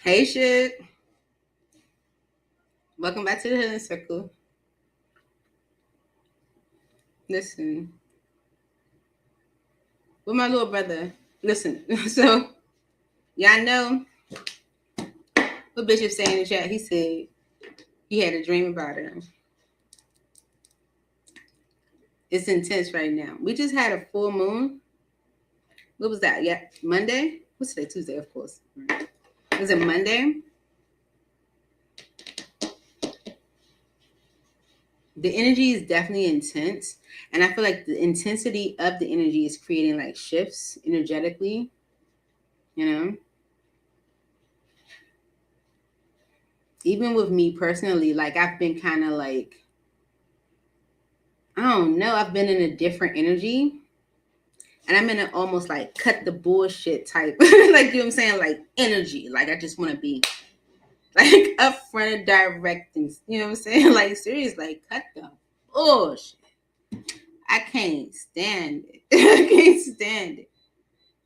Hey, shit. Welcome back to the Healing Circle. Listen, with my little brother. Listen, so y'all know what Bishop saying in the chat. He said he had a dream about her. It's intense right now. We just had a full moon. What was that? Yeah, Monday. What's today? Tuesday, of course. Right. Was it Monday? The energy is definitely intense, and I feel like the intensity of the energy is creating like shifts energetically. You know, even with me personally, like I've been kind of like, I don't know, I've been in a different energy. And I'm in an almost like cut the bullshit type, like, you know what I'm saying? Like energy. Like I just want to be like upfront and direct and, you know what I'm saying? Like seriously, like cut the bullshit. I can't stand it. I can't stand it.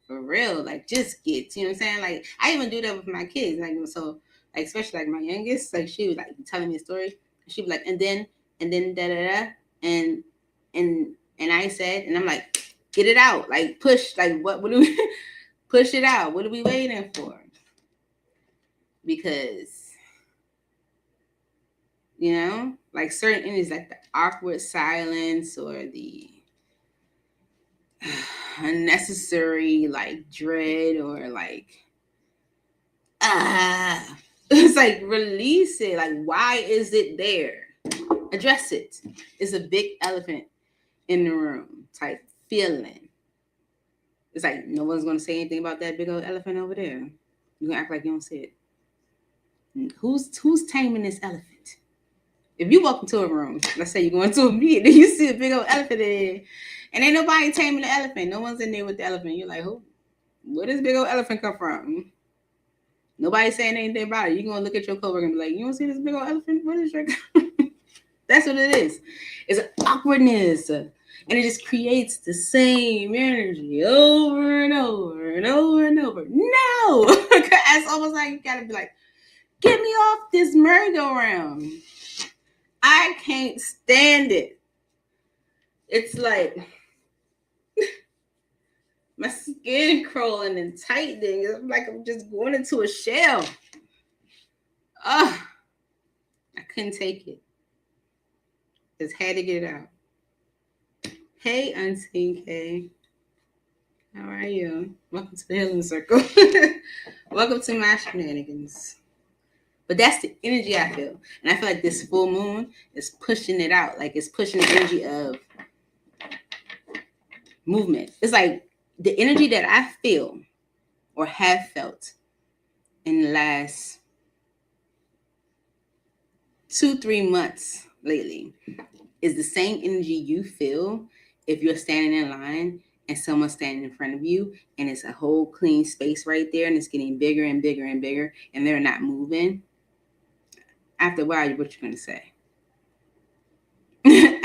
For real. Like just get, you know what I'm saying? Like I even do that with my kids. Like so, like especially like my youngest, like she was like telling me a story. She'd be like, and then da da da and and I said, and I'm like, get it out, like push, like what do we push it out? What are we waiting for? Because you know, like certain energies, like the awkward silence or the unnecessary like dread or like it's like release it. Like why is it there? Address it. It's a big elephant in the room type feeling. It's like no one's gonna say anything about that big old elephant over there. You gonna act like you don't see it. Who's taming this elephant? If you walk into a room, let's say you're going to a meeting, and you see a big old elephant in there, and ain't nobody taming the elephant. No one's in there with the elephant. You're like, who? Where does big old elephant come from? Nobody's saying anything about it. You're gonna look at your coworker and be like, you don't see this big old elephant? What is your That's what it is. It's an awkwardness. And it just creates the same energy over and over and over and over. No! It's almost like you gotta be like, get me off this merry-go-round. I can't stand it. It's like my skin crawling and tightening. It's like I'm just going into a shell. Ugh. I couldn't take it. Just had to get it out. Hey, Unseen K. How are you? Welcome to the Healing Circle. Welcome to my shenanigans. But that's the energy I feel. And I feel like this full moon is pushing it out. Like it's pushing the energy of movement. It's like the energy that I feel or have felt in the last 2-3 months lately is the same energy you feel if you're standing in line and someone's standing in front of you and it's a whole clean space right there and it's getting bigger and bigger and bigger and they're not moving. After a while, what you're going to say?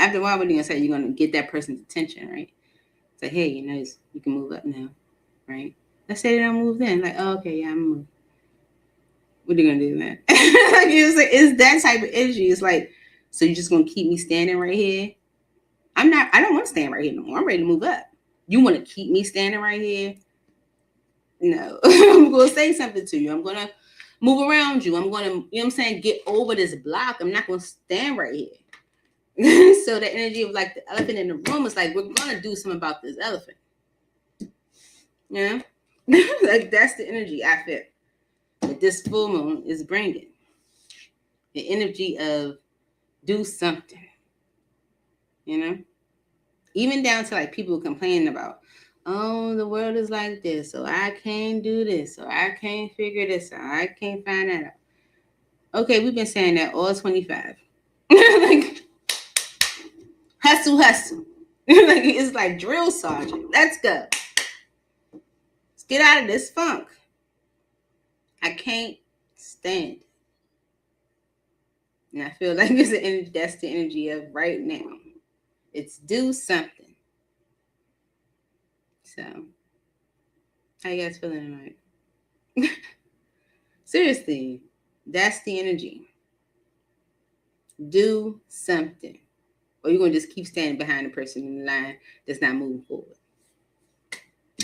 After a while, what are you going to say? You're going to get that person's attention, right? Say, hey, you know, you can move up now, right? Let's say they don't move then. Like, oh, okay, yeah, I'm moving. What are you going to do then? Like, it's that type of energy. It's like, so you're just going to keep me standing right here? I don't want to stand right here no more. I'm ready to move up. You want to keep me standing right here? No. I'm going to say something to you. I'm going to move around you. I'm going to, you know what I'm saying, get over this block. I'm not going to stand right here. So the energy of like the elephant in the room is like, we're going to do something about this elephant. Yeah. Like that's the energy I feel that this full moon is bringing. The energy of do something. You know? Even down to like people complaining about, oh, the world is like this, so I can't do this, so I can't figure this out, I can't find that out. Okay, we've been saying that all 25. Like, hustle. Like it's like drill sergeant. Let's go. Let's get out of this funk. I can't stand it. And I feel like that's the energy of right now. It's do something. So, how you guys feeling tonight? Seriously, that's the energy. Do something. Or you're going to just keep standing behind the person in the line that's not moving forward.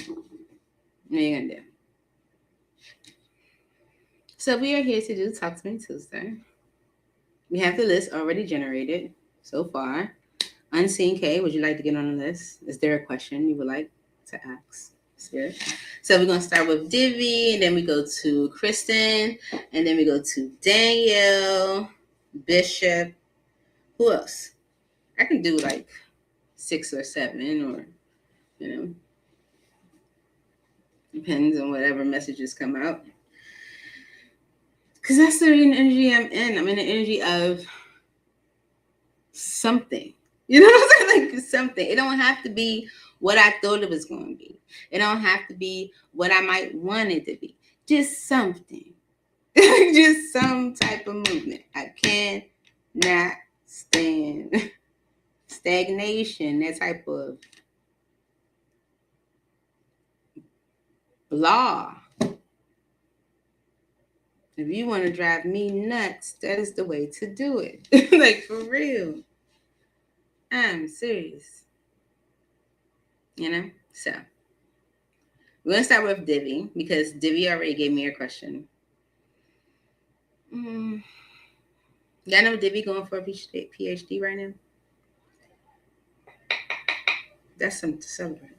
What are you going to do? So we are here to do Talk to Me Tuesday. We have the list already generated so far. Unseen K, would you like to get on the list? Is there a question you would like to ask? Spirit. So we're going to start with Divi, and then we go to Kristen, and then we go to Danielle, Bishop. Who else? I can do like 6 or 7, or, depends on whatever messages come out. Because that's the energy I'm in. I'm in the energy of something. You know what I'm saying? Like something. It don't have to be what I thought it was going to be. It don't have to be what I might want it to be. Just something. Just some type of movement. I cannot stand stagnation, that type of blah. If you want to drive me nuts, that is the way to do it. Like, for real. I'm serious. So we're going to start with Divi, because Divi already gave me a question. Y'all know Divi going for a PhD right now? That's something to celebrate.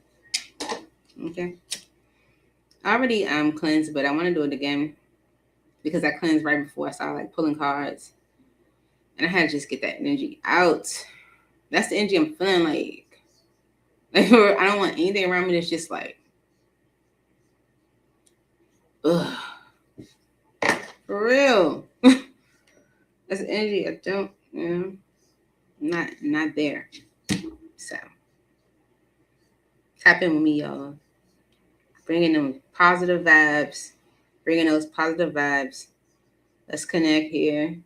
Okay. I already cleansed, but I want to do it again, because I cleansed right before I started like pulling cards. And I had to just get that energy out. That's the energy I'm feeling like I don't want anything around me that's just like, ugh. For real. That's the energy I don't, not there. So tap in with me, y'all. Bringing them positive vibes. Bringing those positive vibes. Let's connect here.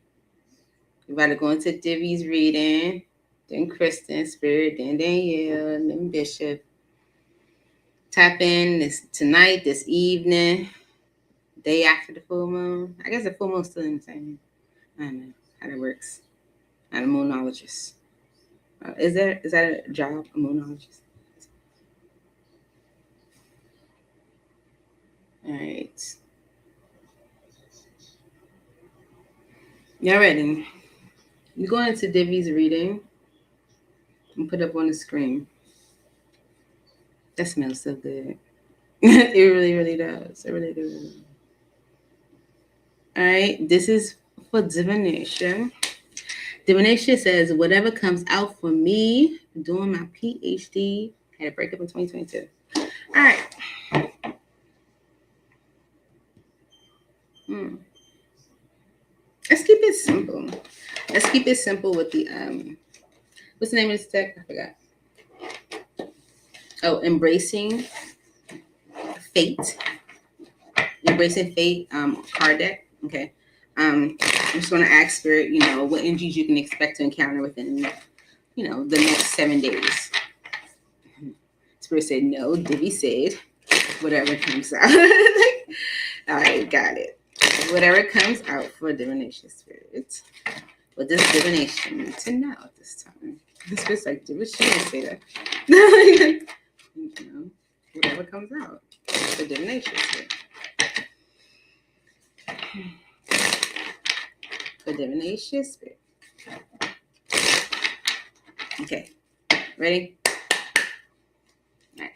We're about to go into Divi's reading. Then Kristen, Spirit, then Danielle, and then Bishop. Tap in tonight, this evening, day after the full moon. I guess the full moon's still in the same. I don't know how that works. I'm a moonologist. Is that a job, a moonologist? All right. Y'all ready? We're going into Divi's reading and put up on the screen. That smells so good. It really, really does. It really does. All right. This is for divination. Divination says, whatever comes out for me doing my PhD, had a breakup in 2022. All right. Let's keep it simple. Let's keep it simple with the, what's the name of this deck? I forgot. Oh, Embracing Fate. Embracing Fate card deck. Okay. I'm just going to ask Spirit, what energies you can expect to encounter within, the next 7 days. Spirit said no. Divi said whatever comes out. All right, got it. Whatever comes out for divination, Spirit. What does divination need to know at this time? This Spirit's like, Divi, she didn't say that. Whatever comes out for divination, Spirit. For divination, Spirit. Okay, ready? All right.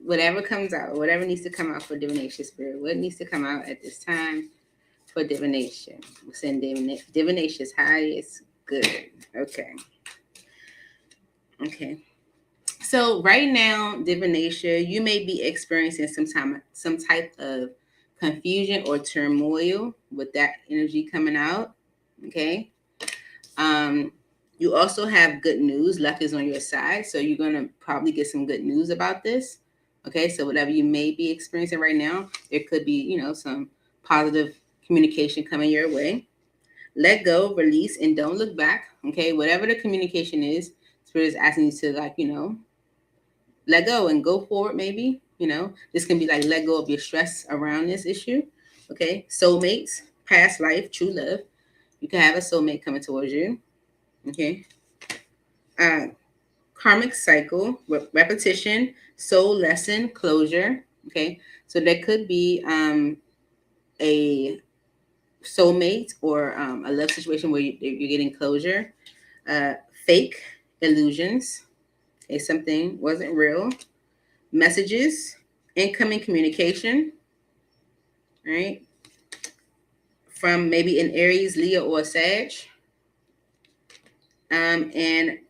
Whatever comes out, whatever needs to come out for divination, Spirit. What needs to come out at this time for divination? We'll send divination's highest good. Okay. So right now, divination, you may be experiencing some type of confusion or turmoil with that energy coming out. Okay. You also have good news. Luck is on your side. So you're going to probably get some good news about this. Okay. So whatever you may be experiencing right now, there could be, some positive communication coming your way. Let go, release, and don't look back. Okay. Whatever the communication is, Spirit is asking you to let go and go forward. Maybe, this can be like let go of your stress around this issue. Okay, soulmates, past life, true love. You can have a soulmate coming towards you. Okay. Karmic cycle, repetition, soul lesson, closure. Okay, so there could be a soulmate or a love situation where you're getting closure. Fake illusions. Okay, something wasn't real. Messages, incoming communication. Right, from maybe an Aries, Leo, or Sag. And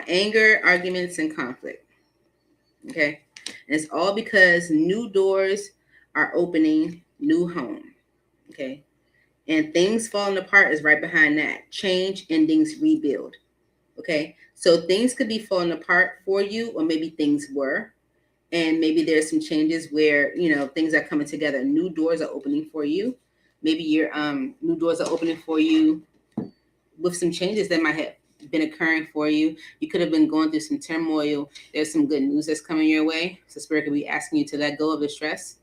anger, arguments, and conflict. Okay, and it's all because new doors are opening, new home. Okay, and things falling apart is right behind that. Change, endings, rebuild. Okay, so things could be falling apart for you, or maybe things were, and maybe there's some changes where things are coming together. New doors are opening for you. Maybe your new doors are opening for you with some changes that might have been occurring for you. You could have been going through some turmoil. There's some good news that's coming your way. So Spirit could be asking you to let go of the stress.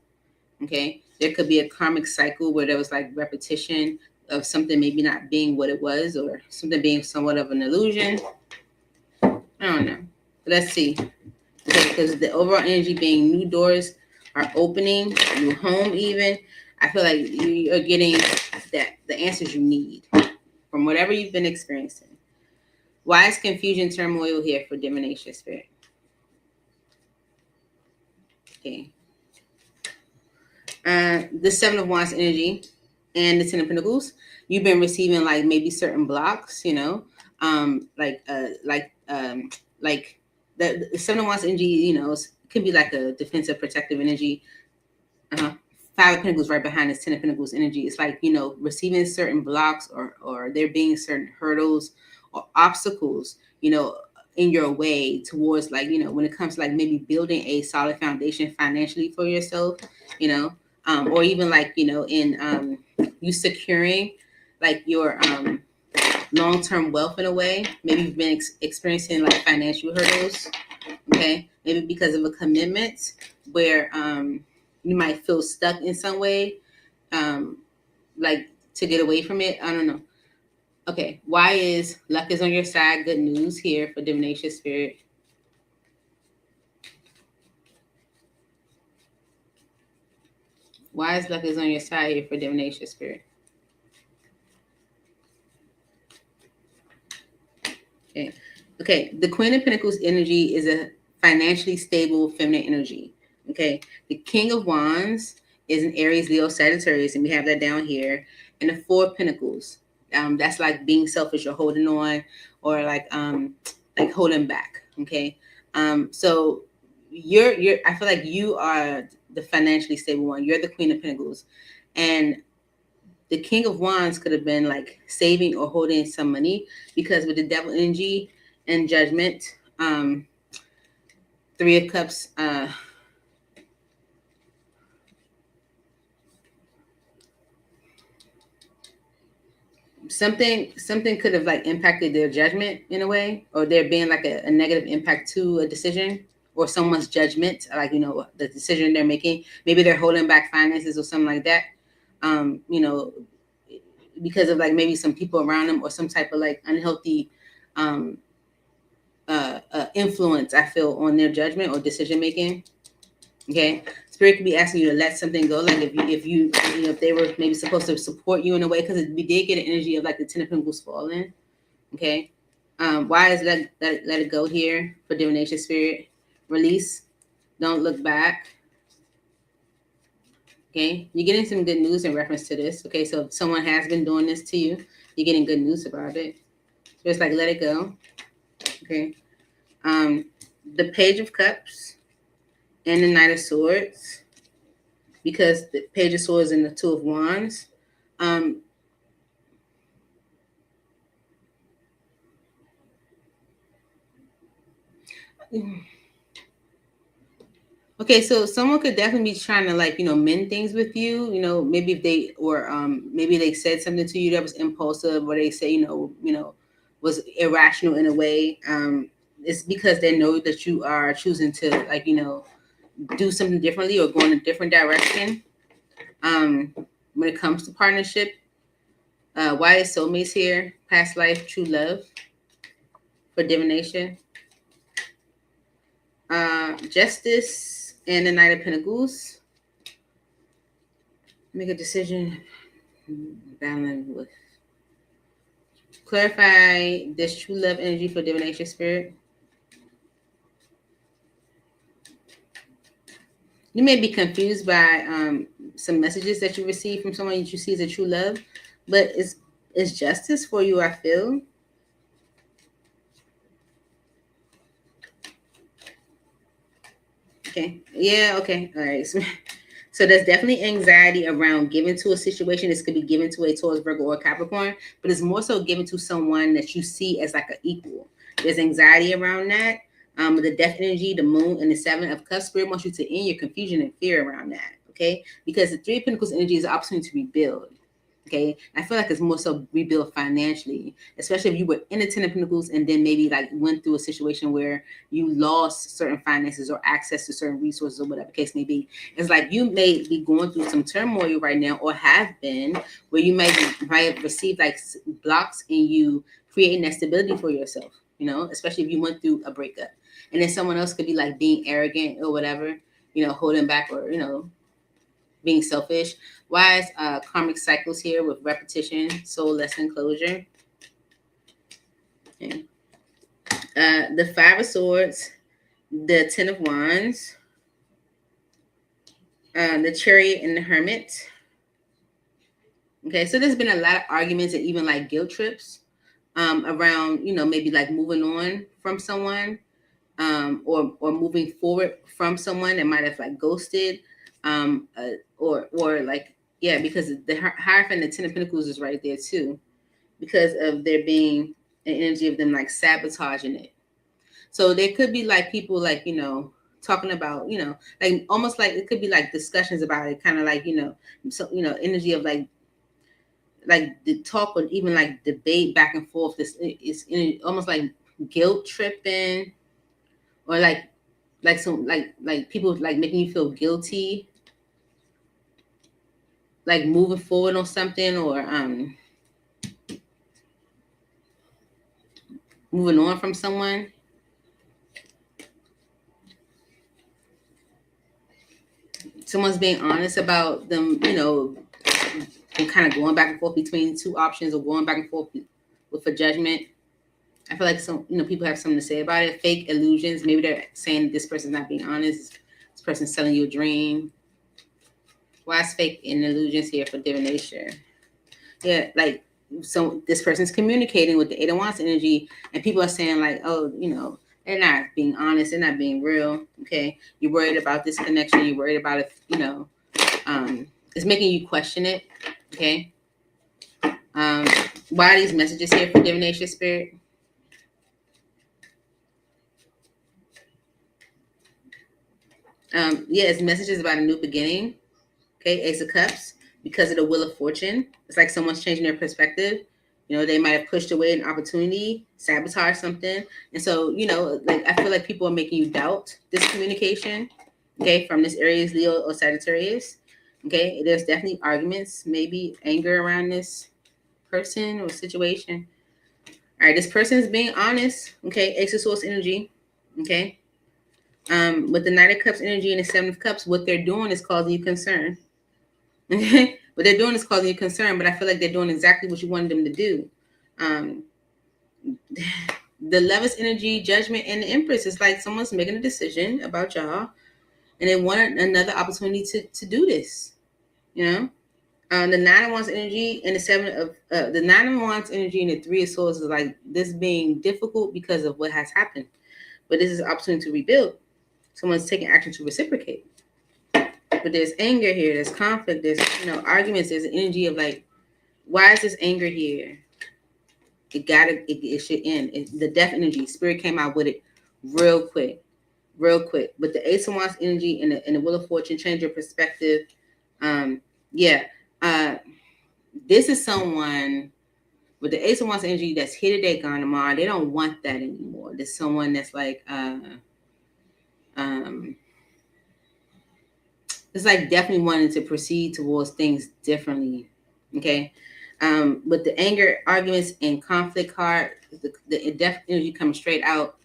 Okay. There could be a karmic cycle where there was like repetition of something maybe not being what it was, or something being somewhat of an illusion. I don't know. But let's see. Okay, because the overall energy being new doors are opening, new home even. I feel like you are getting the answers you need from whatever you've been experiencing. Why is confusion, turmoil here for divination, Spirit? Okay. The Seven of Wands energy and the Ten of Pentacles. You've been receiving like maybe certain blocks, like the Seven of Wands energy, could be like a defensive, protective energy. Five of Pentacles right behind this Ten of Pentacles energy. It's like, receiving certain blocks or there being certain hurdles or obstacles, in your way towards like, when it comes to like maybe building a solid foundation financially for yourself, or even like, in you securing like your long-term wealth in a way. Maybe you've been experiencing like financial hurdles. Okay. Maybe because of a commitment where, you might feel stuck in some way, like to get away from it. I don't know. Okay, why is luck is on your side? Good news here for divination, Spirit. Why is luck is on your side here for divination, Spirit? Okay. The Queen of Pentacles energy is a financially stable feminine energy. Okay. The King of Wands is an Aries, Leo, Sagittarius, and we have that down here. And the Four of Pentacles, that's like being selfish or holding on, or like holding back. Okay. So you're I feel like you are the financially stable one. You're the Queen of Pentacles, and the King of Wands could have been like saving or holding some money, because with the Devil energy and Judgment, Three of Cups, something could have like impacted their judgment in a way, or there being like a negative impact to a decision or someone's judgment, like the decision they're making. Maybe they're holding back finances or something like that. Because of like maybe some people around them or some type of like unhealthy influence, I feel, on their judgment or decision making. Okay, Spirit could be asking you to let something go, like if they were maybe supposed to support you in a way, because we did get an energy of like the Ten of Pentacles falling. Okay, why is let it go here for divination, Spirit? Release, don't look back. Okay, you're getting some good news in reference to this. Okay, so if someone has been doing this to you, you're getting good news about it. Just like let it go. Okay, the Page of Cups and the Knight of Swords, because the Page of Swords and the Two of Wands. Okay, so someone could definitely be trying to like, mend things with you. Maybe if they or maybe they said something to you that was impulsive, or they say, was irrational in a way. It's because they know that you are choosing to like, do something differently or go in a different direction. when it comes to partnership. Why is soulmates here? Past life, true love for divination. Justice and the Knight of Pentacles. Make a decision. Balance with. Clarify this true love energy for divination spirit. You may be confused by some messages that you receive from someone that you see as a true love, but it's justice for you, I feel. Okay. Yeah, okay. All right. So there's definitely anxiety around giving to a situation. This could be given to a Taurus, Virgo, or Capricorn, but it's more so given to someone that you see as like an equal. There's anxiety around that. The death energy, the moon, and the Seven of Cups, Spirit wants you to end your confusion and fear around that, okay? Because the Three of Pentacles energy is an opportunity to rebuild. Okay, I feel like it's more so rebuild financially, especially if you were in the Ten of Pentacles and then maybe like went through a situation where you lost certain finances or access to certain resources or whatever the case may be. It's like you may be going through some turmoil right now, or have been, where you might have received like blocks in you creating that stability for yourself, you know, especially if you went through a breakup. And then someone else could be like being arrogant or whatever, you know, holding back, or, you know, being selfish. Why is karmic cycles here with repetition, soul lesson, closure? Okay. The Five of Swords, the Ten of Wands, the Chariot, and the Hermit. Okay, so there's been a lot of arguments and even like guilt trips around, you know, maybe like moving on from someone, or moving forward from someone that might have like ghosted, or like, yeah, because the Hierophant, the Ten of Pentacles is right there too, because of there being an energy of them like sabotaging it. So there could be like people like, you know, talking about, you know, like almost like it could be like discussions about it, kind of like, you know, so, you know, energy of like the talk, or even like debate back and forth. This is almost like guilt tripping, or like some like people like making you feel guilty, like moving forward on something, or moving on from someone. Someone's being honest about them, you know, and kind of going back and forth between two options, or going back and forth with a judgment. I feel like some, you know, people have something to say about it. Fake illusions. Maybe they're saying this person's not being honest. This person's selling you a dream. Why is fake and illusions here for divination? Yeah, like, so this person's communicating with the Eight of Wands energy, and people are saying like, oh, you know, they're not being honest, they're not being real. Okay, you're worried about this connection. You're worried about it. You know, it's making you question it. Okay. Why are these messages here for divination spirit? Yeah, it's messages about a new beginning. Okay, Ace of Cups, because of the Wheel of Fortune. It's like someone's changing their perspective. You know, they might have pushed away an opportunity, sabotage something. And so, you know, like I feel like people are making you doubt this communication, okay, from this Aries, Leo, or Sagittarius. Okay, there's definitely arguments, maybe anger around this person or situation. All right, this person is being honest. Okay, Ace of Swords energy. Okay. With the Knight of Cups energy and the Seven of Cups, what they're doing is causing you concern. Okay, what they're doing is causing you concern, but I feel like they're doing exactly what you wanted them to do. The Lovers energy, Judgment, and the Empress is like someone's making a decision about y'all, and they want another opportunity to do this. You know, the Nine of Wands energy and the the Nine of Wands energy and the Three of Swords is like this being difficult because of what has happened, but this is an opportunity to rebuild. Someone's taking action to reciprocate. But there's anger here, there's conflict, there's, you know, arguments, there's an energy of like, why is this anger here? It should end. The death energy, spirit came out with it real quick. But the Ace of Wands energy and the Wheel of Fortune change your perspective. Yeah. This is someone with the Ace of Wands energy that's here today, gone tomorrow. They don't want that anymore. There's someone that's like It's like definitely wanting to proceed towards things differently. Okay. With the anger, arguments, and conflict card, the death energy coming straight out.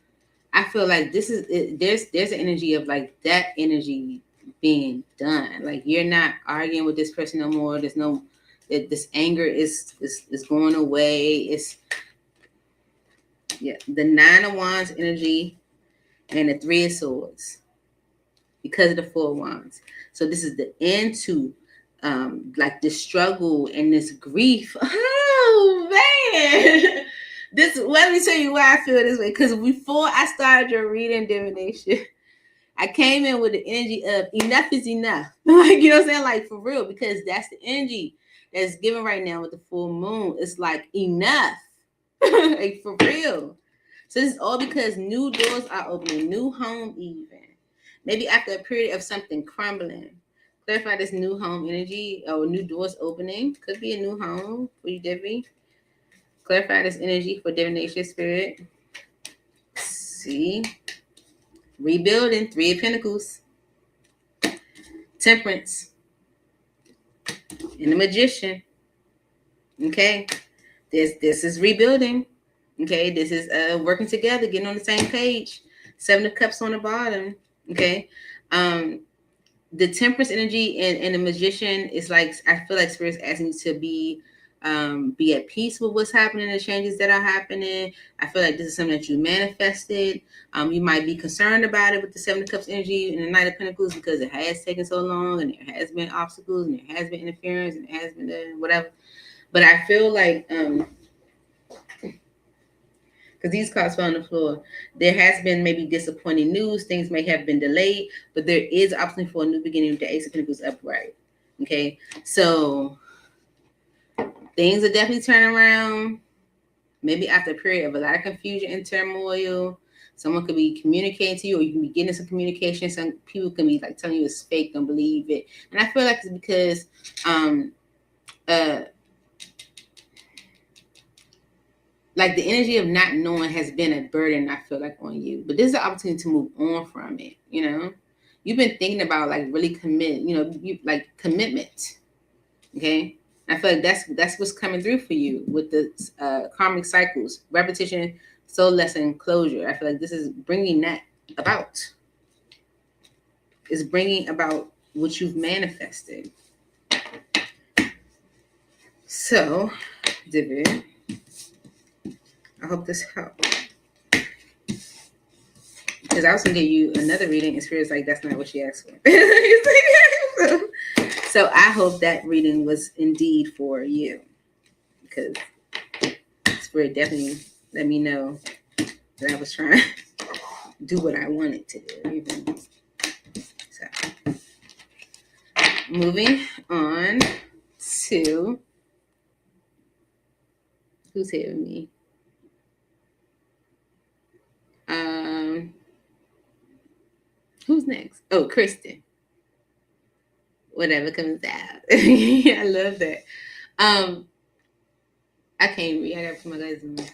I feel like this is there's an energy of like that energy being done. Like you're not arguing with this person no more. There's no this anger is going away. It's the 9 of Wands energy and the 3 of Swords because of the 4 of Wands. So this is the end to like this struggle and this grief. Oh man. This, let me tell you why I feel this way. Because before I started your reading divination, I came in with the energy of enough is enough. Like, you know what I'm saying? Like, for real, because that's the energy that's given right now with the full moon. It's like enough. Like, for real. So this is all because new doors are opening, new home even. Maybe after a period of something crumbling. Clarify this new home energy or new doors opening. Could be a new home for you, Divi. Clarify this energy for divination spirit. See. Rebuilding. 3 of Pentacles. Temperance. And the Magician. Okay. This is rebuilding. Okay. This is working together, getting on the same page. 7 of Cups on the bottom. Okay. The Temperance energy and the Magician is like, I feel like Spirit's asking you to be at peace with what's happening, the changes that are happening. I feel like this is something that you manifested. You might be concerned about it with the 7 of Cups energy and the Knight of Pentacles because it has taken so long and there has been obstacles and there has been interference and there has been whatever. But I feel like because these cards fell on the floor, there has been maybe disappointing news. Things may have been delayed, but there is opportunity for a new beginning with the Ace of Pentacles upright. Okay, so things are definitely turning around. Maybe after a period of a lot of confusion and turmoil, someone could be communicating to you, or you can be getting some communication. Some people can be like telling you it's fake, don't believe it. And I feel like it's because like the energy of not knowing has been a burden, I feel like, on you. But this is an opportunity to move on from it, you know? You've been thinking about like really commit, you know, you like commitment. Okay? I feel like that's what's coming through for you with the karmic cycles, repetition, soul lesson, closure. I feel like this is bringing that about. It's bringing about what you've manifested. So, David, I hope this helps. Because I was going to give you another reading, and Spirit's like, that's not what she asked for. So I hope that reading was indeed for you. Because Spirit definitely let me know that I was trying to do what I wanted to do. Even. So, moving on to who's here with me? Who's next? Oh, Kristen. Whatever comes out. I love that. I can't read. I got to put my glasses on.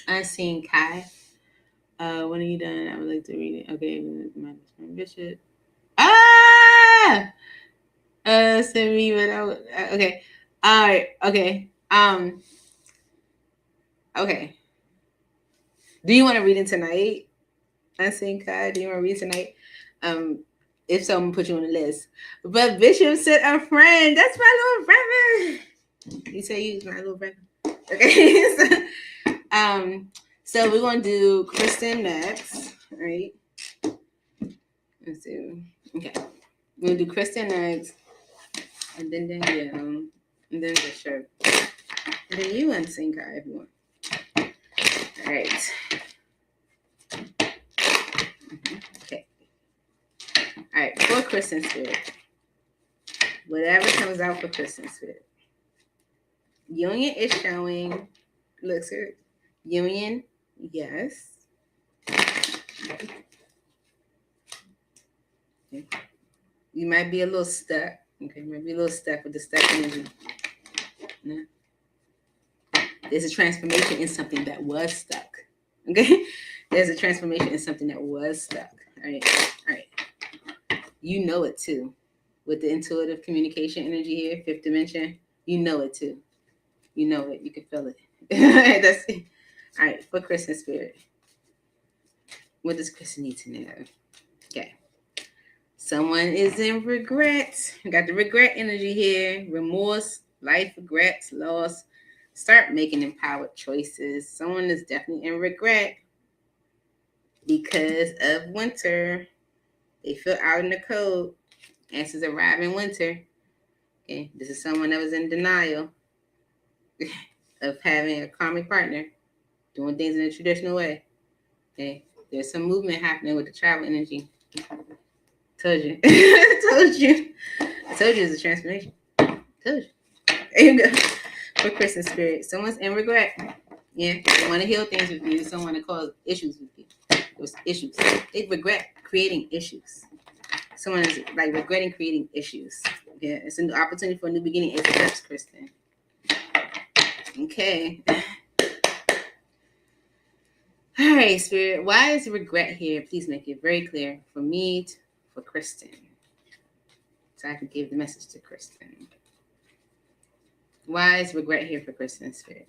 Unseen Kai. When are you done? I would like to read it. Okay, my Bishop. Send me, but okay. All right. Okay. Okay. Do you want to read it tonight? Unseen Kai. Do you want to read tonight? If so, I'm gonna put you on the list. But Bishop said a friend. That's my little brother. You say he's my little brother. Okay. So we're gonna do Kristen next. All right. Let's see. Okay. We're gonna do Kristen next. And then Danielle. And then Bishop. And then you Unseen Kai if you want. All right. Okay. All right, for Kristen Spirit. Whatever comes out for Kristen Spirit. Union is showing. Look, sir. Union, yes. Okay. You might be a little stuck. Okay, you might be a little stuck with the stuck energy. No. There's a transformation in something that was stuck. Okay? There's a transformation in something that was stuck. All right. All right. You know it too. with the intuitive communication energy here, fifth dimension. You know it too. You know it. You can feel it. That's it. All right, for Kristen spirit. What does Kristen need to know? Okay. Someone is in regret. We got the regret energy here. Remorse, life regrets, loss. Start making empowered choices. Someone is definitely in regret because of winter. They feel out in the cold. Answers arrive in winter. Okay, this is someone that was in denial of having a karmic partner, doing things in a traditional way. Okay, there's some movement happening with the travel energy. Told you. Told you. I told you it's a transformation. Told you. There you go. For Christmas spirit, someone's in regret. Yeah, they want to heal things with you. Someone to cause issues with you. Those issues. They regret creating issues. Someone is like regretting creating issues. Yeah, it's an opportunity for a new beginning. It's steps, Kristen. Okay. All right, Spirit. Why is regret here? Please make it very clear for me, for Kristen. So I can give the message to Kristen. Why is regret here for Kristen, Spirit?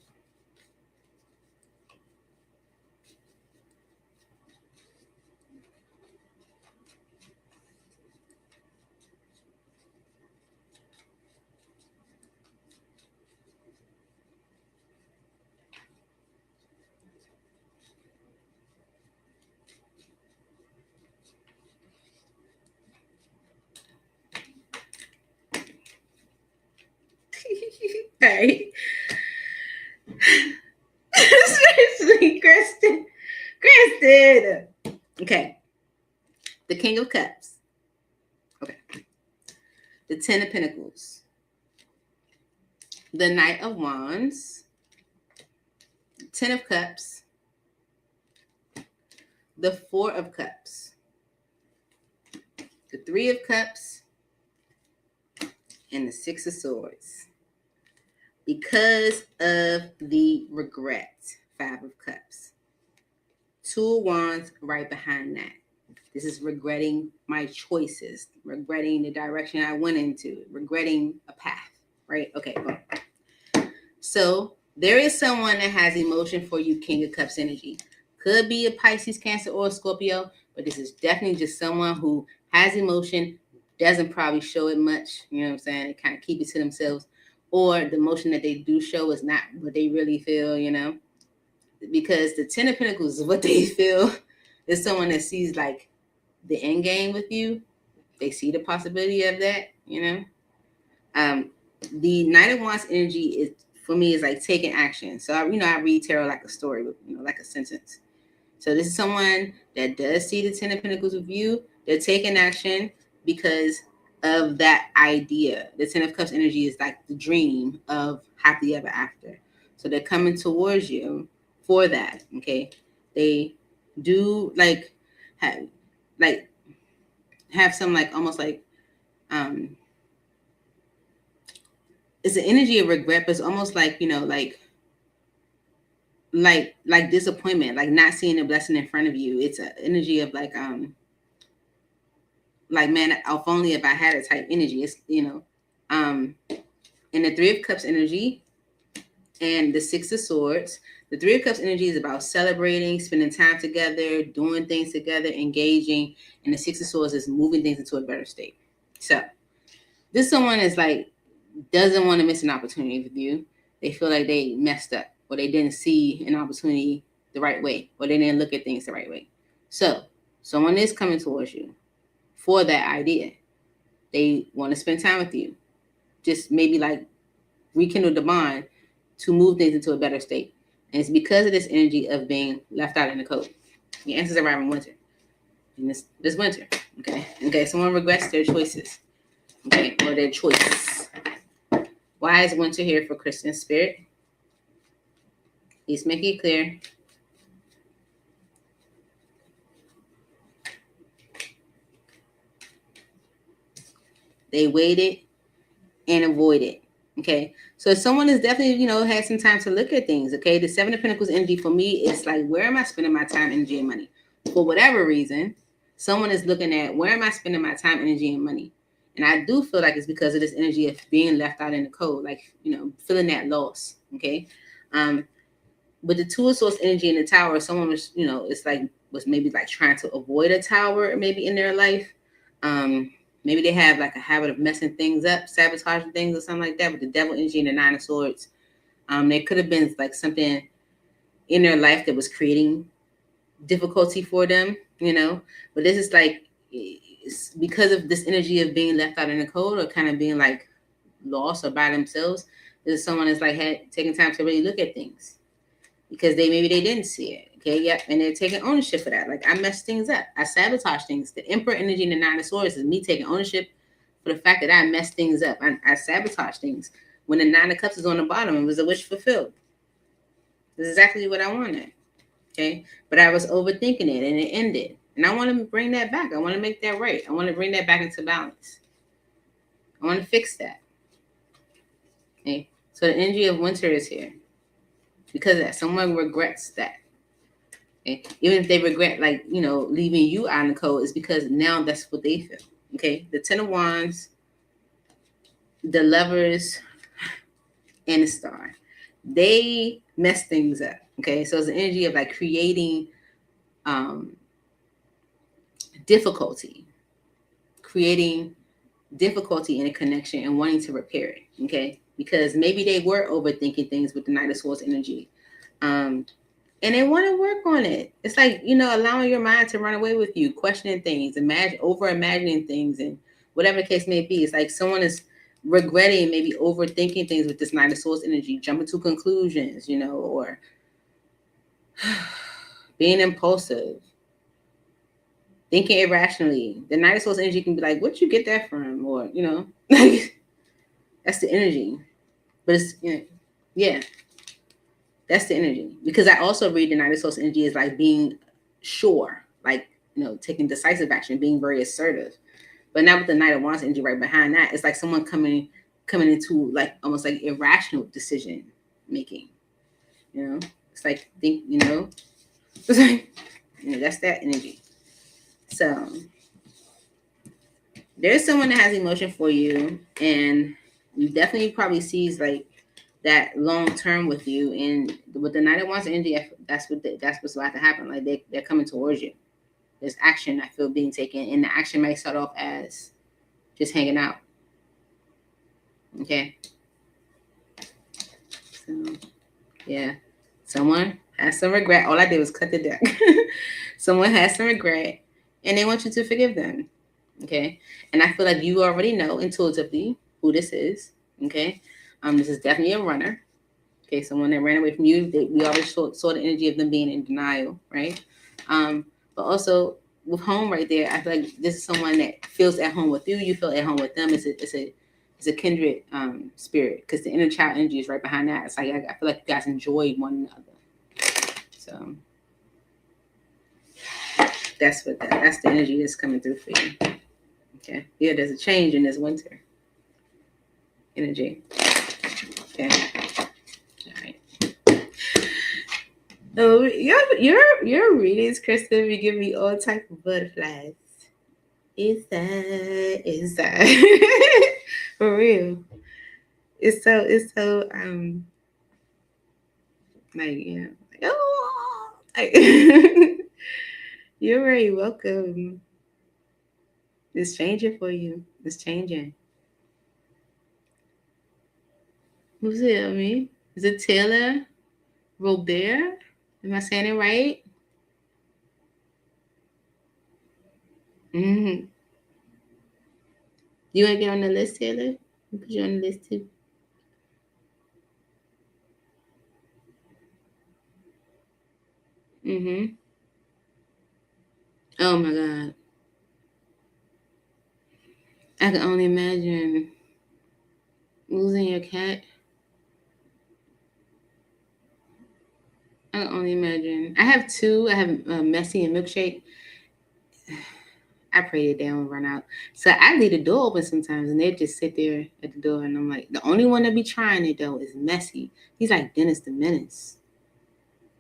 All right. Seriously, Kristen. Kristen. Okay. The King of Cups. Okay. The Ten of Pentacles. The Knight of Wands. Ten of Cups. The Four of Cups. The Three of Cups. And the Six of Swords. Because of the regret, Five of Cups. Two of Wands right behind that. This is regretting my choices, regretting the direction I went into, regretting a path, right? Okay, well. So there is someone that has emotion for you, King of Cups energy. Could be a Pisces, Cancer, or a Scorpio, but this is definitely just someone who has emotion, doesn't probably show it much, you know what I'm saying? They kind of keep it to themselves. Or the emotion that they do show is not what they really feel, you know? Because the Ten of Pentacles is what they feel. There's someone that sees like the end game with you. They see the possibility of that, you know? The Knight of Wands energy is, for me, is like taking action. So, I read tarot like a story, like a sentence. So this is someone that does see the Ten of Pentacles with you. They're taking action because of that idea. The Ten of Cups energy is like the dream of happily ever after. So they're coming towards you for that. Okay, they do have some like almost like it's an energy of regret, but it's almost like like disappointment, like not seeing a blessing in front of you. It's an energy of like man, if only if I had a type energy. It's and the Three of Cups energy and the Six of Swords. The Three of Cups energy is about celebrating, spending time together, doing things together, engaging, and the Six of Swords is moving things into a better state. So this someone is like doesn't want to miss an opportunity with you. They feel like they messed up, or they didn't see an opportunity the right way, or they didn't look at things the right way. So someone is coming towards you for that idea. They want to spend time with you. Just maybe like rekindle the bond to move things into a better state. And it's because of this energy of being left out in the cold. The answers arrive in winter. In this winter. Okay. Someone regrets their choices. Okay, or their choice. Why is winter here for Christian spirit? Please make it clear. They waited and avoided. Okay, so someone is definitely, had some time to look at things. Okay, the Seven of Pentacles energy for me is like, where am I spending my time, energy, and money? For whatever reason, someone is looking at where am I spending my time, energy, and money? And I do feel like it's because of this energy of being left out in the cold, like, feeling that loss. Okay. With the Two of Swords energy in the Tower, someone was, it's like, was maybe like trying to avoid a tower maybe in their life. Maybe they have like a habit of messing things up, sabotaging things or something like that. With the Devil energy and the Nine of Swords, there could have been like something in their life that was creating difficulty for them, but this is like, it's because of this energy of being left out in the cold or kind of being like lost or by themselves. There's someone that's like had taking time to really look at things because maybe they didn't see it. Okay, yep, and they're taking ownership for that. Like, I messed things up, I sabotage things. The Emperor energy in the Nine of Swords is me taking ownership for the fact that I messed things up. I sabotage things. When the Nine of Cups is on the bottom, it was a wish fulfilled. This is exactly what I wanted. Okay, but I was overthinking it and it ended. And I want to bring that back. I want to make that right. I want to bring that back into balance. I want to fix that. Okay, so the energy of winter is here because of that. Someone regrets that. Okay? Even if they regret, like, leaving you out in the cold, is because now that's what they feel. Okay, the Ten of Wands, the Lovers, and the Star. They mess things up. Okay, so it's the energy of like creating difficulty in a connection and wanting to repair it. Okay, because maybe they were overthinking things with the Knight of Swords energy, and they want to work on it. It's like, allowing your mind to run away with you, questioning things, imagining things, and whatever the case may be. It's like someone is regretting, maybe overthinking things with this Knight of Swords energy, jumping to conclusions, or being impulsive, thinking irrationally. The Knight of Swords energy can be like, where'd you get that from? Or, that's the energy. But it's, yeah, that's the energy. Because I also read the Knight of Swords energy as like being sure, like, taking decisive action, being very assertive. But not with the Knight of Wands energy right behind that. It's like someone coming into like almost like irrational decision making. It's like it's like, that's that energy. So there's someone that has emotion for you, and you definitely probably sees like that long term with you. And with the Knight of Wands energy, that's what's about to happen. Like they're coming towards you. There's action I feel being taken, and the action may start off as just hanging out. Okay. So yeah, someone has some regret. All I did was cut the deck. Someone has some regret, and they want you to forgive them. Okay, and I feel like you already know intuitively who this is. Okay, this is definitely a runner. Okay, someone that ran away from you. We already saw the energy of them being in denial, right? But also with home right there, I feel like this is someone that feels at home with you. You feel at home with them. It's a kindred spirit, because the inner child energy is right behind that. It's like I feel like you guys enjoy one another. So that's the energy that's coming through for you. Okay. Yeah, there's a change in this winter energy. Okay. All right. Oh, your readings, Kristen, you give me all type of butterflies. Inside. For real. It's so like, oh, you're very welcome. It's changing for you. It's changing. Who's it? I mean, is it Taylor Robert? Am I saying it right? Mm-hmm. You want to get on the list, Taylor? I'll put you on the list too. Mm-hmm. Oh my God. I can only imagine losing your cat. I can only imagine. I have two. I have Messy and Milkshake. I pray that they don't run out. So I leave the door open sometimes, and they just sit there at the door, and I'm like, the only one that be trying it though is Messy. He's like Dennis the Menace.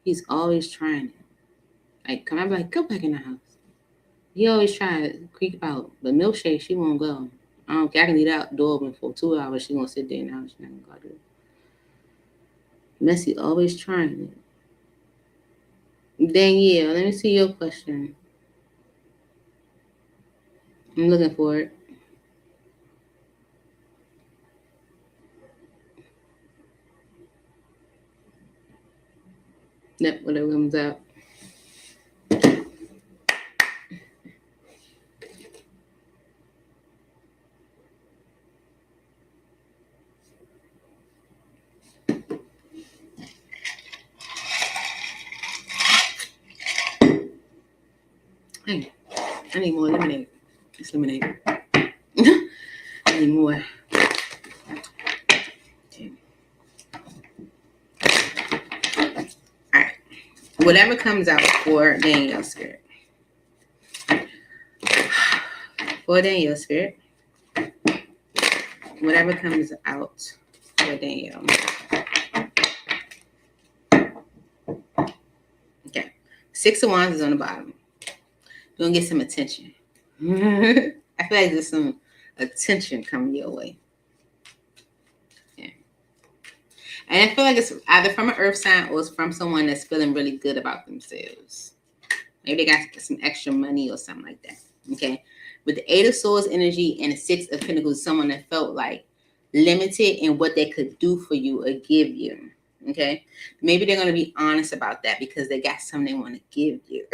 He's always trying it. Like, come on, like, go back in the house. He always try to creep out, but Milkshake, she won't go. I don't care. I can leave that door open for 2 hours. She's gonna sit there now. She's not gonna go do it. Messy, always trying it. Danielle, let me see your question. I'm looking for it. Yep, whatever comes out. Hey, I need more lemonade. It's lemonade. I need more. Okay. All right. Whatever comes out for Danielle Spirit. For Danielle Spirit. Whatever comes out for Danielle. Okay. 6 of Wands is on the bottom. You're going to get some attention. I feel like there's some attention coming your way. Yeah. And I feel like it's either from an earth sign or it's from someone that's feeling really good about themselves. Maybe they got some extra money or something like that. Okay. With the 8 of Swords energy and the 6 of Pentacles, someone that felt like limited in what they could do for you or give you. Okay. Maybe they're going to be honest about that because they got something they want to give you.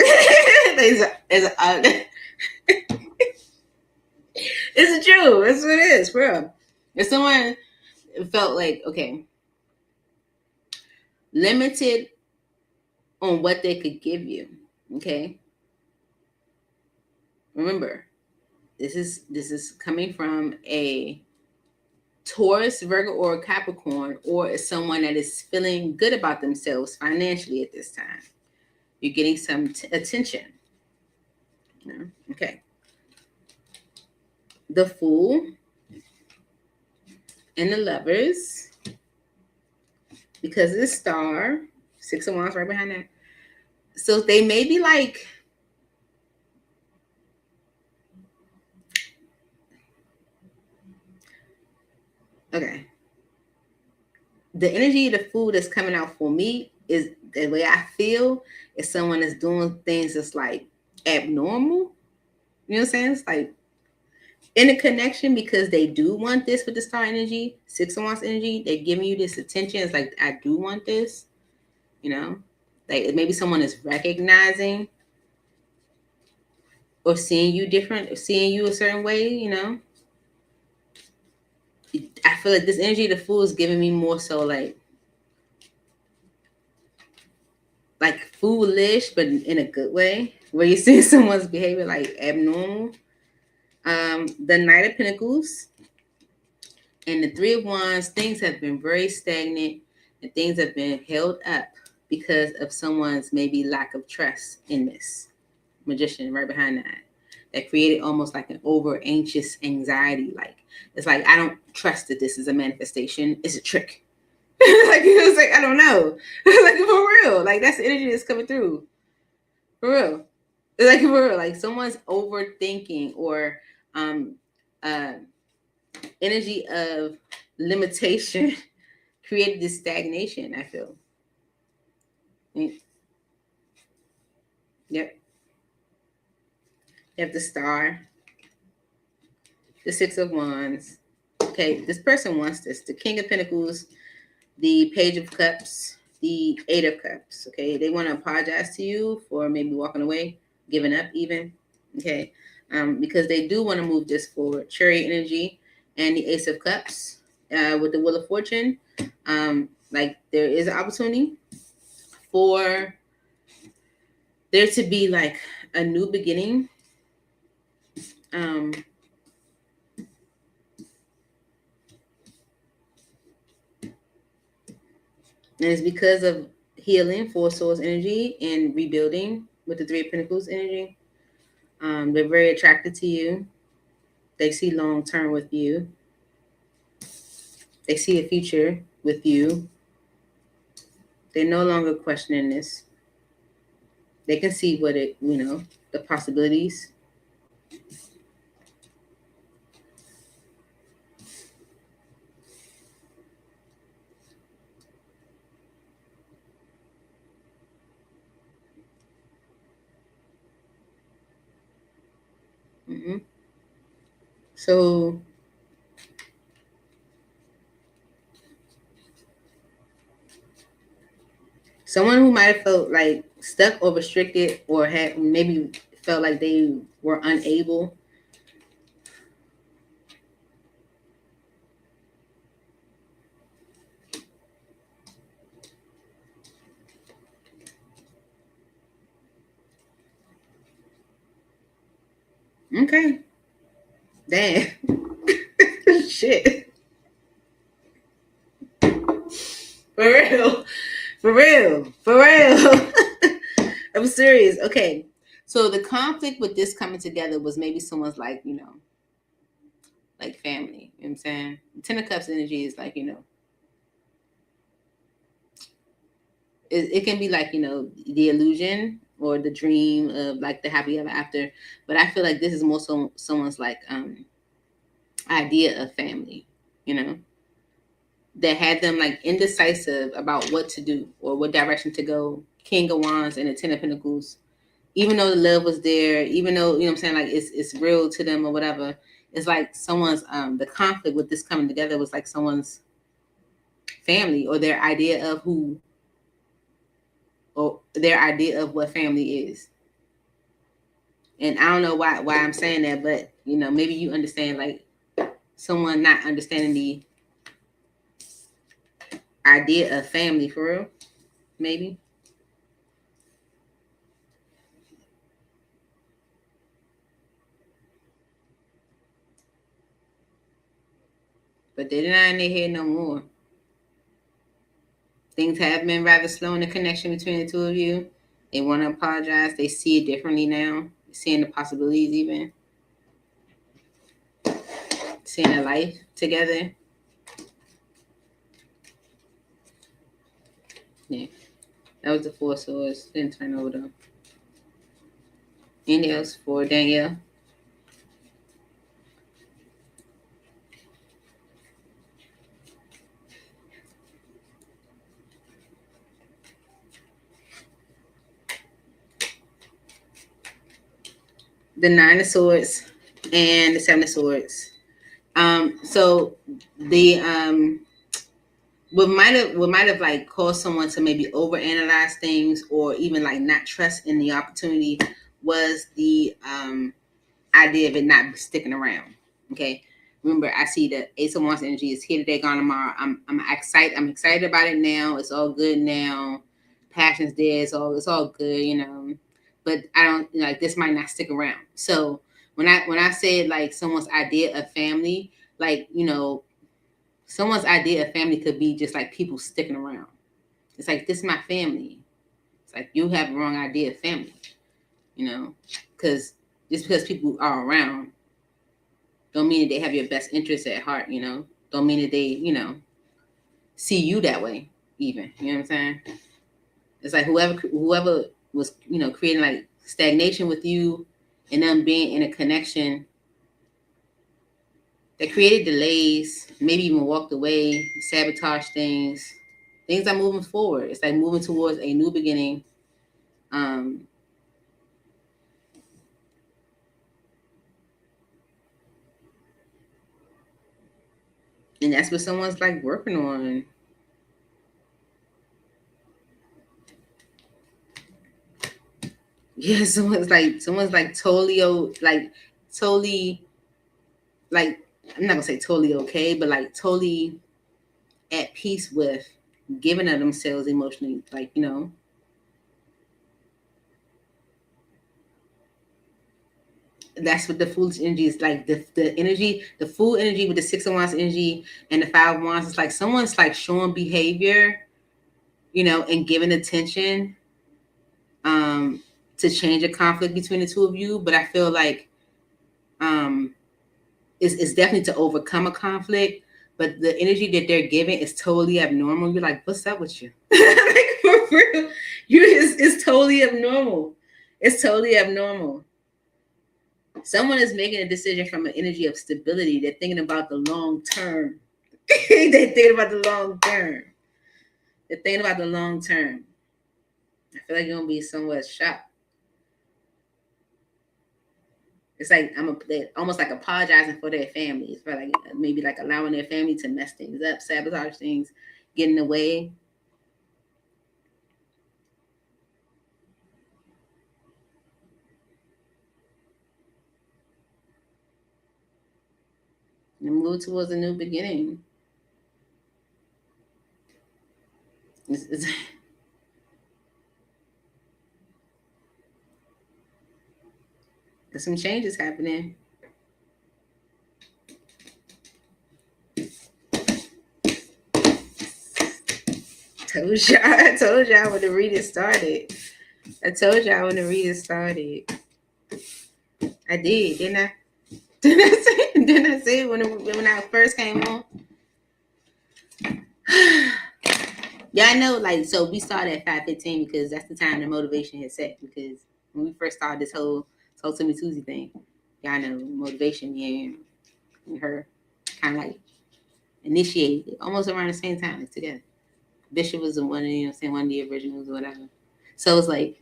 It's true. That's what it is, bro. If someone felt like, okay, limited on what they could give you, okay? Remember, this is coming from a Taurus, Virgo, or a Capricorn, or someone that is feeling good about themselves financially at this time. You're getting some attention. Okay. The Fool and the Lovers, because of the Star, 6 of Wands right behind that. So they may be like, okay, the energy of the Fool that's coming out for me is the way I feel is someone that's doing things that's like abnormal. You know what I'm saying? It's like in a connection because they do want this with the Star energy, 6 of Wands energy. They're giving you this attention. It's like, I do want this, you know? Like maybe someone is recognizing or seeing you different, or seeing you a certain way, you know? I feel like this energy of the Fool is giving me more so like foolish, but in a good way, where you see someone's behavior like abnormal. The Knight of Pentacles and the 3 of Wands, things have been very stagnant and things have been held up because of someone's maybe lack of trust in this Magician right behind that created almost like an over anxious anxiety. Like it's like, I don't trust that this is a manifestation. It's a trick. Like it was like, I don't know. Like for real. Like that's the energy that's coming through. For real. Like for real. Like someone's overthinking or energy of limitation created this stagnation, I feel. Yep. You have the Star, the 6 of Wands. Okay, this person wants this. The King of Pentacles, the Page of Cups, the 8 of Cups. Okay, they want to apologize to you for maybe walking away, giving up even. Okay, because they do want to move this forward. Chariot energy and the Ace of Cups with the Wheel of Fortune. Like there is an opportunity for there to be like a new beginning. And it's because of healing, 4 Swords energy, and rebuilding with the 3 of Pentacles energy. They're very attracted to you. They see long term with you. They see a future with you. They're no longer questioning this. They can see what it, the possibilities. Mm-hmm. So someone who might have felt like stuck or restricted, or had maybe felt like they were unable. Okay. Damn. Shit. For real. For real. For real. I'm serious. Okay. So the conflict with this coming together was maybe someone's like, like family. You know what I'm saying? Ten of Cups energy is like, it can be like, the illusion or the dream of like the happy ever after. But I feel like this is more so someone's like idea of family, you know, that had them like indecisive about what to do or what direction to go. King of Wands and the Ten of Pentacles. Even though the love was there, even though, what I'm saying, like it's real to them or whatever, it's like someone's the conflict with this coming together was like someone's family or their idea of who, or their idea of what family is. And I don't know why I'm saying that, but maybe you understand, like someone not understanding the idea of family for real, maybe. But they're not in their head no more. Things have been rather slow in the connection between the two of you. They want to apologize. They see it differently now. Seeing the possibilities, even seeing a life together. Yeah, that was the Four Swords. Didn't turn over though. Anything else for Danielle? The Nine of Swords and the Seven of Swords. So the what might have like caused someone to maybe overanalyze things or even like not trust in the opportunity was the idea of it not sticking around. Okay. Remember, I see the Ace of Wands energy is here today, gone tomorrow. I'm excited. I'm excited about it now. It's all good now. Passion's there. It's all good. But I don't like this might not stick around. So when I said like someone's idea of family, like someone's idea of family could be just like people sticking around. It's like, this is my family. It's like you have the wrong idea of family, because just because people are around don't mean that they have your best interests at heart, don't mean that they, see you that way even, you know what I'm saying? It's like whoever was, creating like stagnation with you and them being in a connection that created delays, maybe even walked away, sabotage things. Things are moving forward. It's like moving towards a new beginning. And that's what someone's like working on. Yeah, someone's like totally like, I'm not gonna say totally okay, but like totally at peace with giving of themselves emotionally, like, that's what the foolish energy is like. The energy, the fool energy with the Six of Wands energy and the Five of Wands, it's like someone's like showing behavior, and giving attention to change a conflict between the two of you. But I feel like um it's definitely to overcome a conflict, but the energy that they're giving is totally abnormal. You're like, what's up with you? Like, for real, it's totally abnormal. It's totally abnormal. Someone is making a decision from an energy of stability. They're thinking about the long term. They're thinking about the long term. They're thinking about the long term. I feel like you're gonna be somewhat shocked. It's like they're almost like apologizing for their families, for like maybe like allowing their family to mess things up, sabotage things, get in the way. And move towards a new beginning. There's some changes happening. I told y'all when the reading started. I told y'all when the reading started. I did, didn't I? Didn't I say when I first came on? Yeah, I know. Like, so we started at 5:15 because that's the time the motivation had set. Because when we first started this whole Talk to Me Tuesday thing, y'all know motivation, yeah, and her kind of like initiated it almost around the same time, like together. Bishop was the one, one of the originals or whatever. So it's like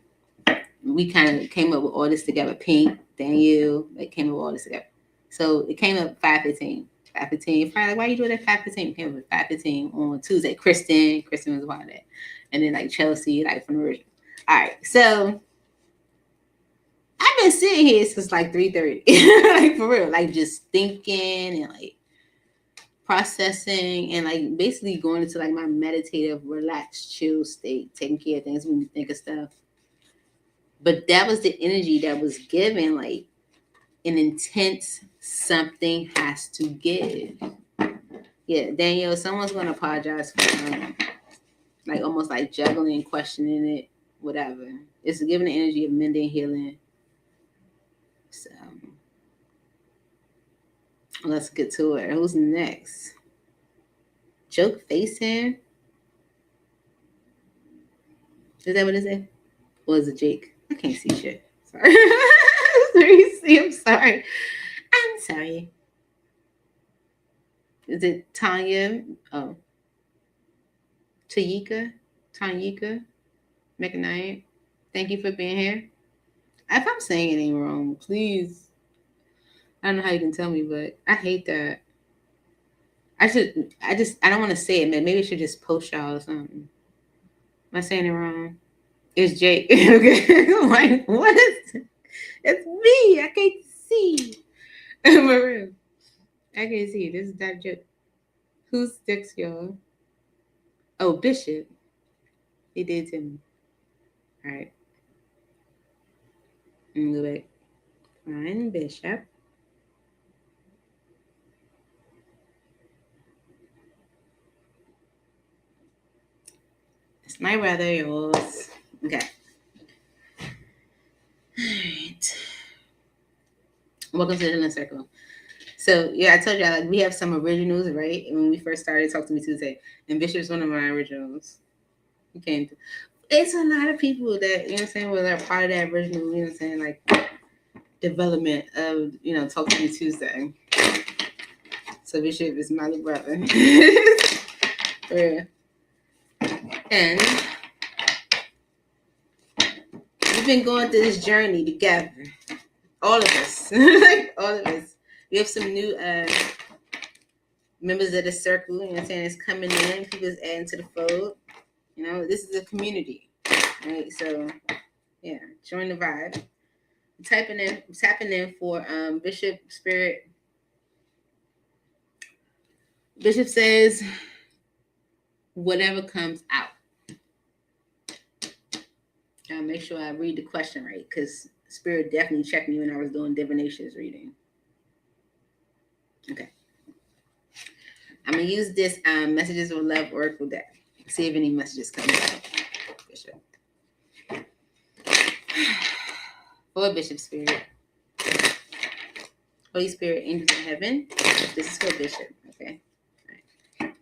we kind of came up with all this together. Pink, Danielle, like came up with all this together. So it came up 5:15. 5:15. Probably like, why you doing that 5:15? Came up with 5:15 on Tuesday. Kristen was one of that. And then like Chelsea, like from the original. All right. So I've been sitting here since like 3:30. Like for real. Like just thinking and like processing and like basically going into like my meditative, relaxed, chill state, taking care of things when you think of stuff. But that was the energy that was given, like an intense something has to give. Yeah, Danielle, someone's gonna apologize for like almost like juggling, questioning it, whatever. It's giving the energy of mending, healing. So let's get to it. Who's next? Joke facing. Is that what it is? Or is it Jake? I can't see shit. Sorry. I'm sorry. I'm sorry. Is it Tanya? Oh. Tanyika, McKnight. Thank you for being here. If I'm saying anything wrong, please. I don't know how you can tell me, but I hate that. I don't want to say it, man. Maybe I should just post y'all or something. Am I saying it wrong? It's Jake. Okay. I'm like, what is it? It's me. I can't see. I can't see. This is that joke. Who's next, y'all? Oh, Bishop. He did to me. All right. I'm gonna go back. Fine, Bishop. It's my brother, yours. Okay. All right. Welcome to the Inner Circle. So yeah, I told you like we have some originals, right? When we first started Talk to Me Tuesday, and Bishop's one of my originals. He came through. It's a lot of people that, you know what I'm saying, were part of that original, you know what I'm saying, like development of, Talk to Me Tuesday. So Bishop is my little brother. Yeah. And we've been going through this journey together. All of us. All of us. We have some new members of the circle, you know what I'm saying, it's coming in. People's adding to the fold. This is a community. Right? So yeah, join the vibe. Tapping in for Bishop Spirit. Bishop says, whatever comes out. I'll make sure I read the question right, because Spirit definitely checked me when I was doing divinations reading. Okay. I'm going to use this Messages of Love Oracle deck. See if any messages come out. Bishop. For Bishop Spirit. Holy Spirit, angels in heaven. This is for Bishop. Okay. All right.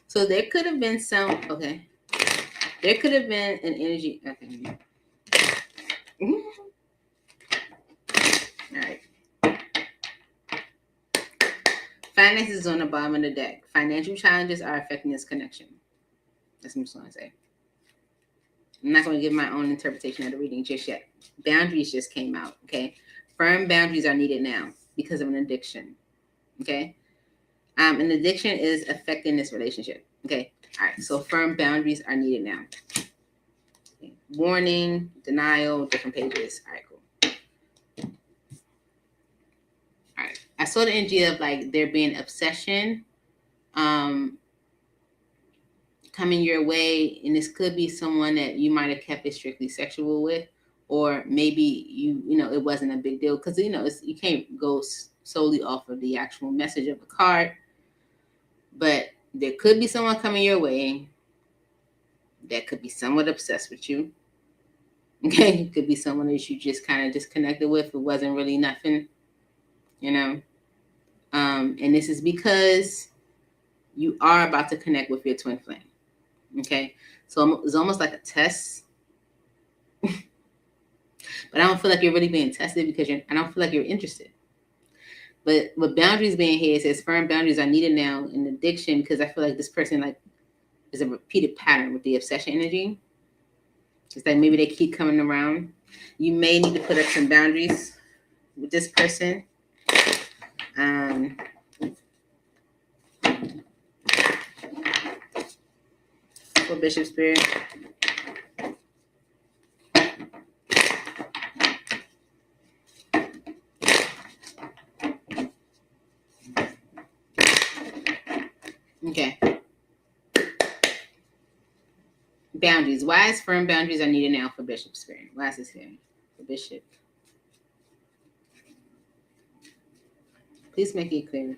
So there could have been there could have been an energy. Okay. All right. Finances on the bottom of the deck. Financial challenges are affecting this connection. That's what I'm just going to say. I'm not going to give my own interpretation of the reading just yet. Boundaries just came out, okay? Firm boundaries are needed now because of an addiction, okay? An addiction is affecting this relationship, okay? All right, so firm boundaries are needed now. Okay. Warning, denial, different pages. All right, cool. All right, I saw the energy of like there being obsession coming your way, and this could be someone that you might have kept it strictly sexual with, or maybe you know it wasn't a big deal, because you know you can't go solely off of the actual message of the card, but there could be someone coming your way that could be somewhat obsessed with you. Okay, it could be someone that you just kind of disconnected with. It wasn't really nothing, you know. And this is because you are about to connect with your twin flame. Okay, so it's almost like a test, but I don't feel like you're really being tested because I don't feel like you're interested. But with boundaries being here, it says firm boundaries are needed now in addiction, because I feel like this person like is a repeated pattern with the obsession energy. It's like maybe they keep coming around. You may need to put up some boundaries with this person. For Bishop Spirit. Okay. Boundaries. Why is firm boundaries are needed now for Bishop Spirit? Why is this here? For Bishop. Please make it clear.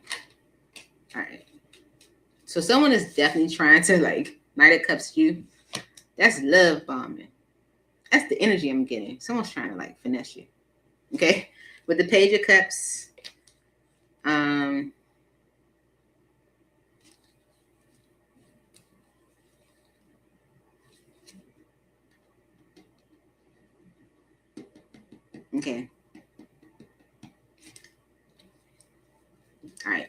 All right. So someone is definitely trying to like Knight of Cups you. That's love bombing. That's the energy I'm getting. Someone's trying to like finesse you. Okay. With the Page of Cups. Okay. All right.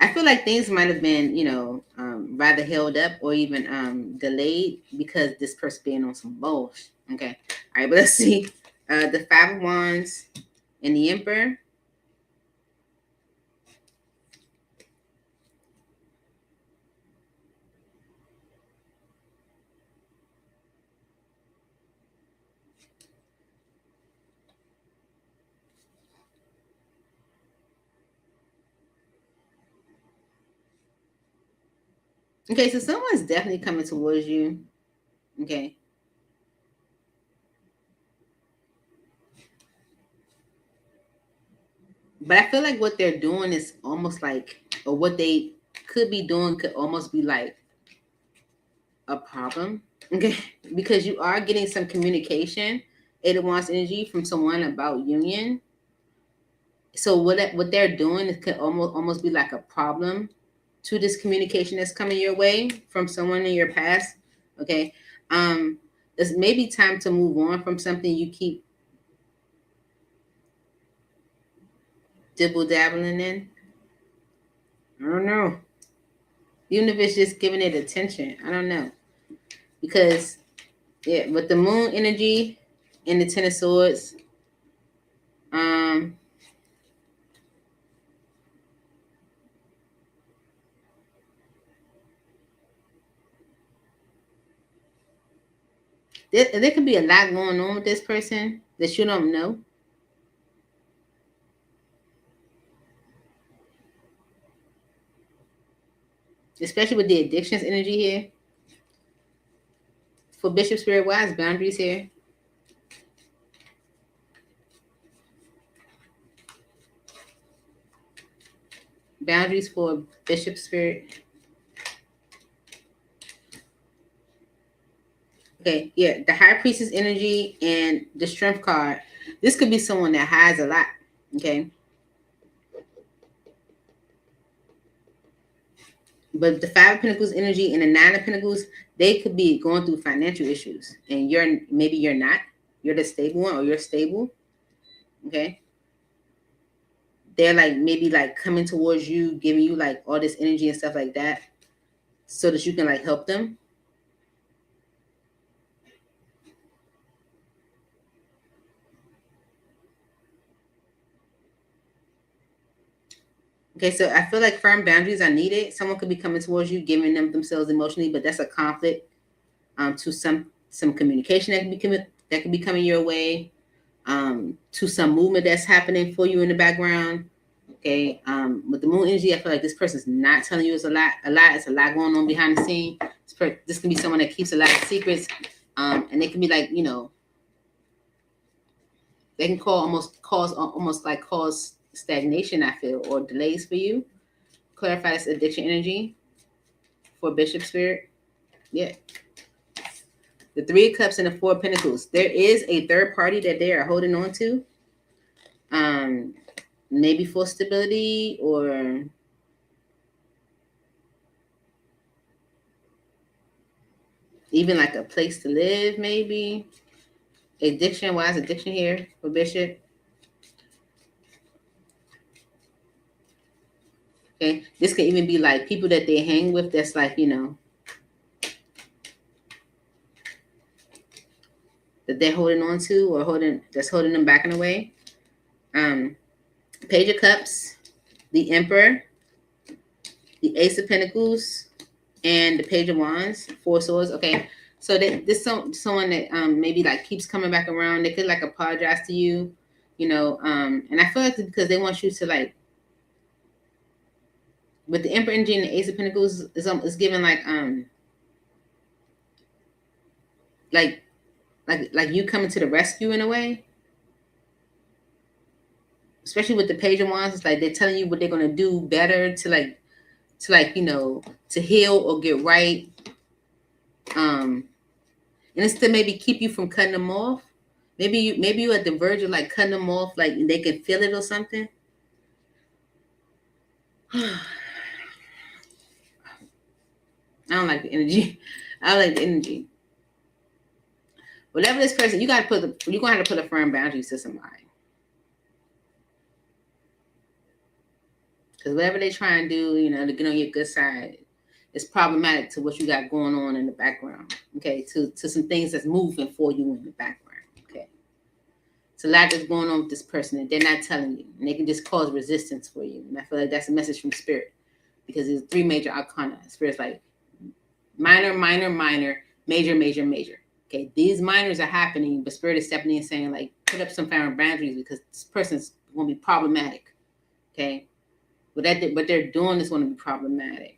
I feel like things might have been, you know, rather held up or even delayed because this person being on some bullshit. Okay. All right, but let's see. The Five of Wands and the Emperor. Okay, so someone's definitely coming towards you. Okay. But I feel like what they're doing is almost like, or what they could be doing could almost be like a problem. Okay. Because you are getting some communication, Eight of Wands energy, from someone about union. So what they're doing is could almost be like a problem to this communication that's coming your way from someone in your past. Okay. It's maybe time to move on from something you keep dibble dabbling in. I don't know. The universe just giving it attention. I don't know. Because yeah, with the moon energy and the Ten of Swords, there could be a lot going on with this person that you don't know. Especially with the addictions energy here. For Bishop Spirit Wise, boundaries here. Boundaries for Bishop Spirit. Okay, yeah, the High Priestess energy and the Strength card. This could be someone that has a lot, okay? But the Five of Pentacles energy and the Nine of Pentacles, they could be going through financial issues, and maybe you're not. You're the stable one, or you're stable, okay? They're like maybe like coming towards you, giving you like all this energy and stuff like that, so that you can like help them. Okay, so I feel like firm boundaries are needed. Someone could be coming towards you, giving them themselves emotionally, but that's a conflict to some communication that could be coming your way, to some movement that's happening for you in the background. Okay, with the moon energy, I feel like this person's not telling you it's a lot. It's a lot going on behind the scene. This can be someone that keeps a lot of secrets, and they can be like, you know, they can cause stagnation, I feel, or delays for you. Clarify this addiction energy for Bishop Spirit. Yeah. The Three of Cups and the Four of Pentacles. There is a third party that they are holding on to. Maybe for stability or even like a place to live, maybe. Addiction. Why is addiction here for Bishop? Okay. This could even be like people that they hang with that's like, you know, that they're holding on to or that's holding them back in a way. Page of Cups, the Emperor, the Ace of Pentacles, and the Page of Wands, Four Swords. Okay, so this someone that maybe like keeps coming back around. They could like apologize to you, you know, and I feel like it's because they want you to like. With the Emperor energy and the Ace of Pentacles, is given like you coming to the rescue in a way. Especially with the Page of Wands, it's like they're telling you what they're gonna do better to you know, to heal or get right. And it's to maybe keep you from cutting them off. Maybe you at the verge of like cutting them off, like they can feel it or something. I don't like the energy. I don't like the energy. Whatever this person, you're gonna have to put a firm boundary to somebody. Because whatever they try and do, you know, to get on your good side, it's problematic to what you got going on in the background. Okay, to some things that's moving for you in the background. Okay, it's a lot that's going on with this person that they're not telling you, and they can just cause resistance for you. And I feel like that's a message from Spirit, because there's three major arcana. Spirit's like minor, minor, minor, major, major, major. Okay, these minors are happening, but Spirit is stepping in and saying like, put up some firm boundaries because this person's going to be problematic. Okay. What they're doing is going to be problematic.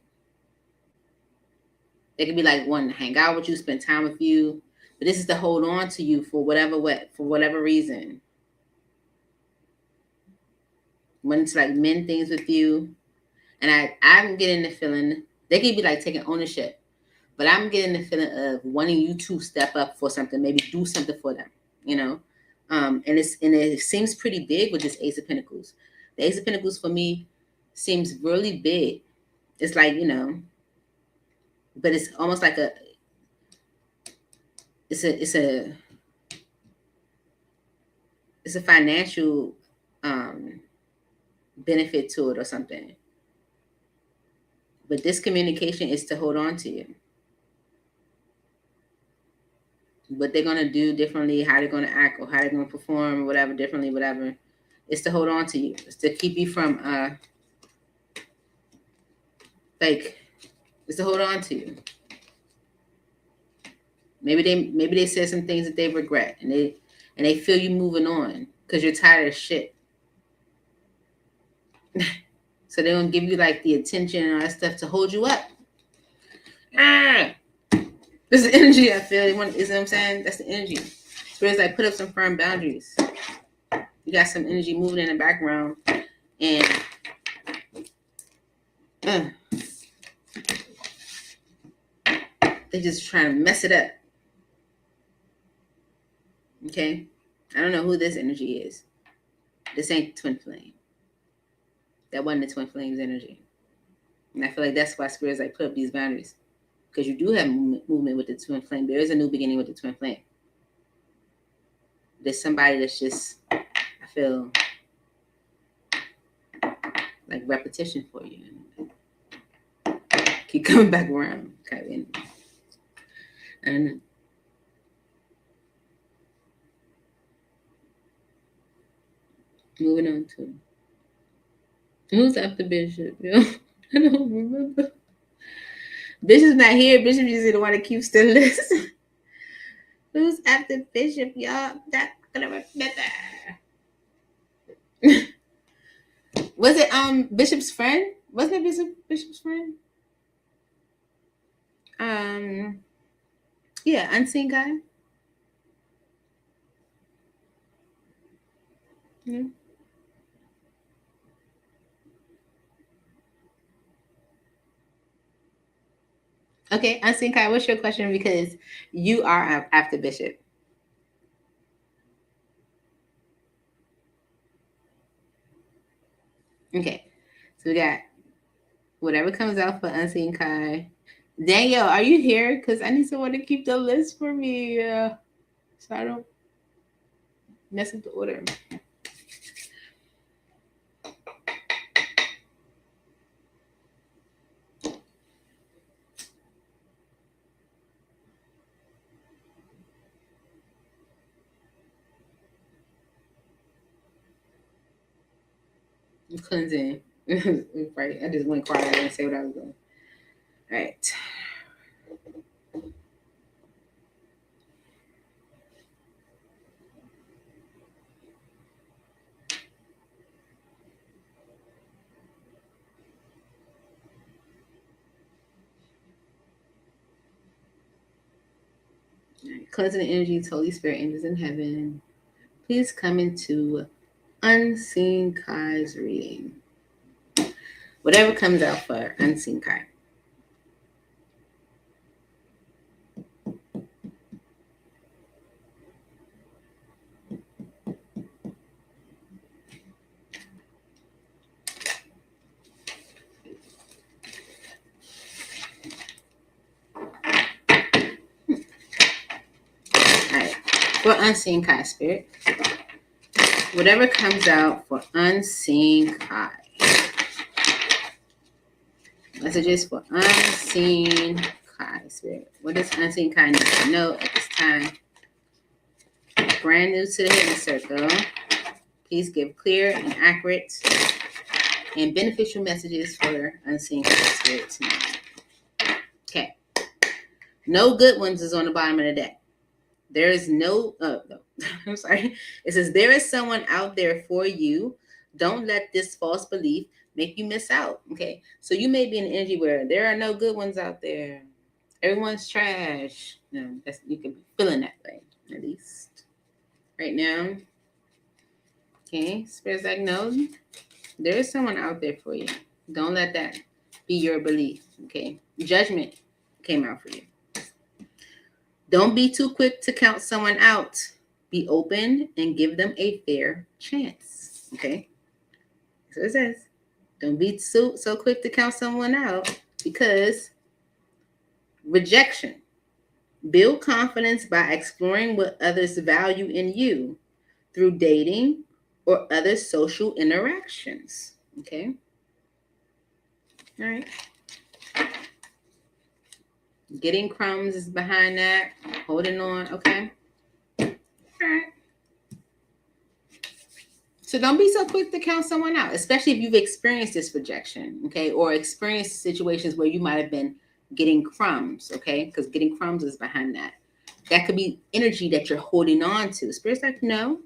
They could be like wanting to hang out with you, spend time with you, but this is to hold on to you for whatever reason. Wanting to like mend things with you, and I'm getting the feeling they could be like taking ownership, but I'm getting the feeling of wanting you to step up for something, maybe do something for them, you know. And it seems pretty big with this Ace of Pentacles. The Ace of Pentacles for me seems really big. It's like, you know, but it's almost like it's a financial benefit to it or something. But this communication is to hold on to you. What they're gonna do differently, how they're gonna act, or how they're gonna perform, whatever differently, whatever. It's to hold on to you. It's to keep you from it's to hold on to you. Maybe they said some things that they regret, and they feel you moving on because you're tired of shit. So they're gonna give you like the attention and all that stuff to hold you up. This is the energy I feel. You know what I'm saying? That's the energy. Spirit's like, put up some firm boundaries. You got some energy moving in the background, and they're just trying to mess it up. Okay? I don't know who this energy is. This ain't twin flame. That wasn't the twin flame's energy. And I feel like that's why Spirit's like, put up these boundaries. Because you do have movement with the twin flame. There is a new beginning with the twin flame. There's somebody that's just, I feel, like repetition for you. Keep coming back around. Okay. And moving on to Who's after Bishop? Yo? I don't remember. Bishop's not here. Bishop usually the one that keeps the list. Who's after Bishop, y'all? Not gonna remember. Was it Bishop's friend? Wasn't it Bishop's friend? Yeah, unseen guy. Yeah. Okay, unseen guy. What's your question? Because you are after Bishop. Okay, so we got whatever comes out for unseen Kai. Danielle, are you here? Because I need someone to keep the list for me, so I don't mess up the order. Cleansing. Right. I just went quiet. I didn't say what I was doing. All right. Cleansing the energies, Holy Spirit, angels in heaven. Please come into Unseen Kai's reading. Whatever comes out for Unseen Kai. Alright. For Unseen Kai Spirit. Whatever comes out for Unseen Kai. Messages for Unseen Kai Spirit. What does Unseen Kai need to know at this time? Brand new to the Hidden Circle. Please give clear and accurate and beneficial messages for Unseen Kai Spirit tonight. Okay. No good ones is on the bottom of the deck. There is no, I'm sorry. It says, there is someone out there for you. Don't let this false belief make you miss out. Okay. So you may be in an energy where there are no good ones out there. Everyone's trash. No, you can be feeling that way, at least right now. Okay. Spirit's like, no, there is someone out there for you. Don't let that be your belief. Okay. Judgment came out for you. Don't be too quick to count someone out. Be open and give them a fair chance. Okay? So it says, don't be so quick to count someone out because rejection. Build confidence by exploring what others value in you through dating or other social interactions. Okay? All right. Getting crumbs is behind that. Holding on. Okay. All right. So don't be so quick to count someone out, especially if you've experienced this rejection, okay, or experienced situations where you might have been getting crumbs, okay, because getting crumbs is behind that. That could be energy that you're holding on to. Spirit's like, no,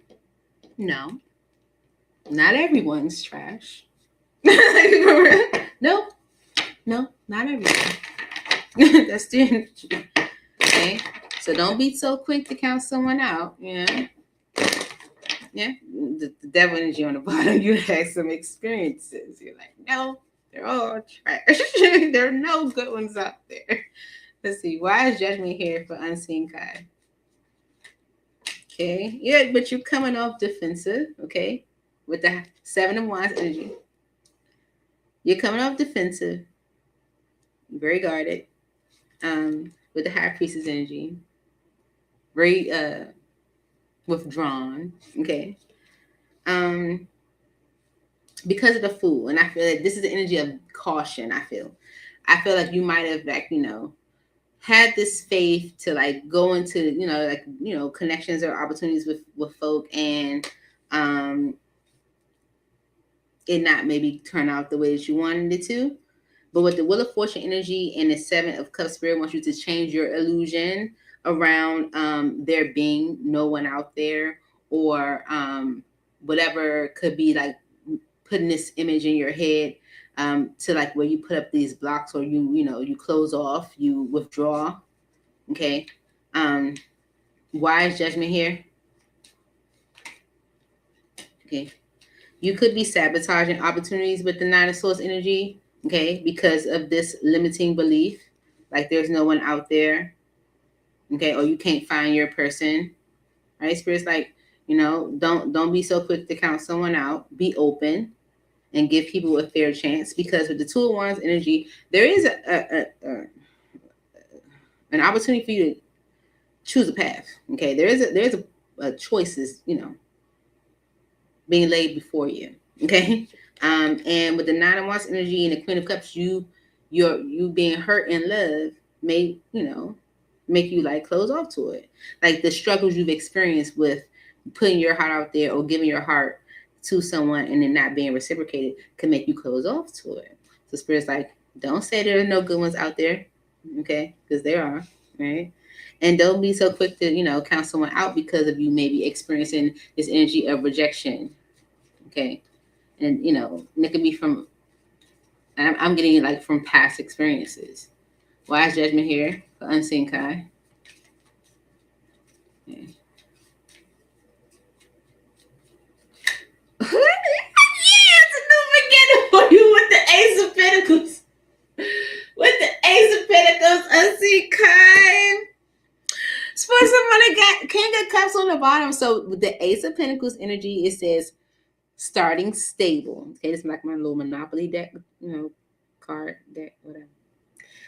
not everyone's trash. No, not everyone. That's the energy. Okay, so don't be so quick to count someone out. Yeah. The devil energy on the bottom. You had some experiences. You're like, no, they're all trash. There are no good ones out there. Let's see. Why is judgment here for Unseen Kai? Okay. Yeah, but you're coming off defensive. Okay. With the 7 of Wands energy. You're coming off defensive. Very guarded. With the High Priestess energy. Very withdrawn. Okay. Because of the Fool, and I feel that this is the energy of caution. I feel like you might have, like, had this faith to like go into connections or opportunities with folk, and it not maybe turn out the way that you wanted it to. But with the Wheel of Fortune energy and the Seven of Cups, Spirit wants you to change your illusion around there being no one out there, or whatever could be like putting this image in your head, to like where you put up these blocks, or you close off, you withdraw. Okay. Wise Judgment here. Okay. You could be sabotaging opportunities with the Nine of Swords energy, okay, because of this limiting belief, like there's no one out there, okay, or you can't find your person, right? Spirit's like, don't be so quick to count someone out. Be open and give people a fair chance, because with the Two of Wands energy, there is an opportunity for you to choose a path, okay? There's a choices, being laid before you, okay? And with the Nine of Wands energy and the Queen of Cups, you being hurt in love may, make you like close off to it. Like the struggles you've experienced with putting your heart out there or giving your heart to someone and then not being reciprocated can make you close off to it. So Spirit's like, don't say there are no good ones out there, okay? Because there are, right? And don't be so quick to, count someone out because of you maybe experiencing this energy of rejection. Okay. And, it could be from, I'm getting it like from past experiences. Wise Judgment here for Unseen Kai. Okay. Yes, a new beginning for you with the Ace of Pentacles. With the Ace of Pentacles, Unseen Kai. For someone that got King of Cups on the bottom. So with the Ace of Pentacles energy, it says starting stable. Okay, this is like my little Monopoly deck, card deck, whatever.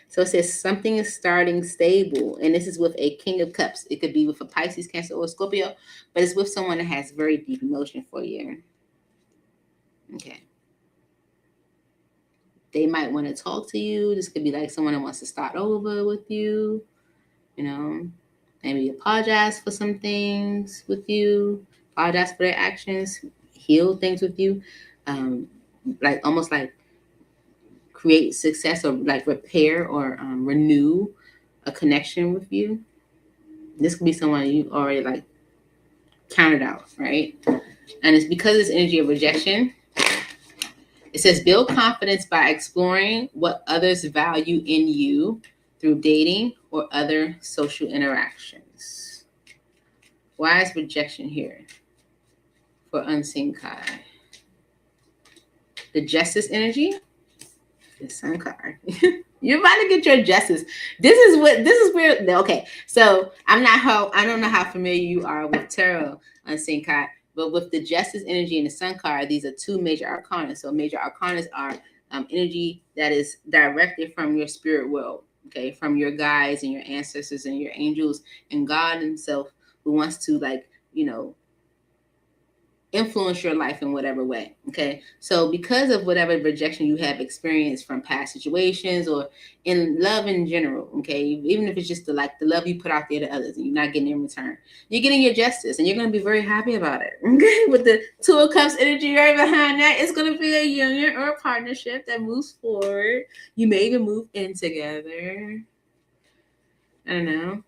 So it says something is starting stable, and this is with a King of Cups. It could be with a Pisces, Cancer, or Scorpio, but it's with someone that has very deep emotion for you. Okay. They might want to talk to you. This could be like someone that wants to start over with you, maybe apologize for some things with you, apologize for their actions, heal things with you, like almost like create success or like repair or renew a connection with you. This could be someone you already like counted out, right? And it's because of this energy of rejection. It says build confidence by exploring what others value in you through dating or other social interactions. Why is rejection here for Unseen Kai? The Justice energy, the Sun card. You're about to get your justice. This is where, okay. So I don't know how familiar you are with tarot, Unseen Kai, but with the Justice energy and the Sun card, these are two major arcana. So major arcanas are energy that is directed from your spirit world, okay, from your guides and your ancestors and your angels and God himself, who wants to influence your life in whatever way. Okay. So because of whatever rejection you have experienced from past situations or in love in general, okay, even if it's just the love you put out there to others and you're not getting in return, you're getting your justice and you're going to be very happy about it. Okay. With the Two of Cups energy right behind that, it's going to be a union or a partnership that moves forward. You may even move in together. I don't know.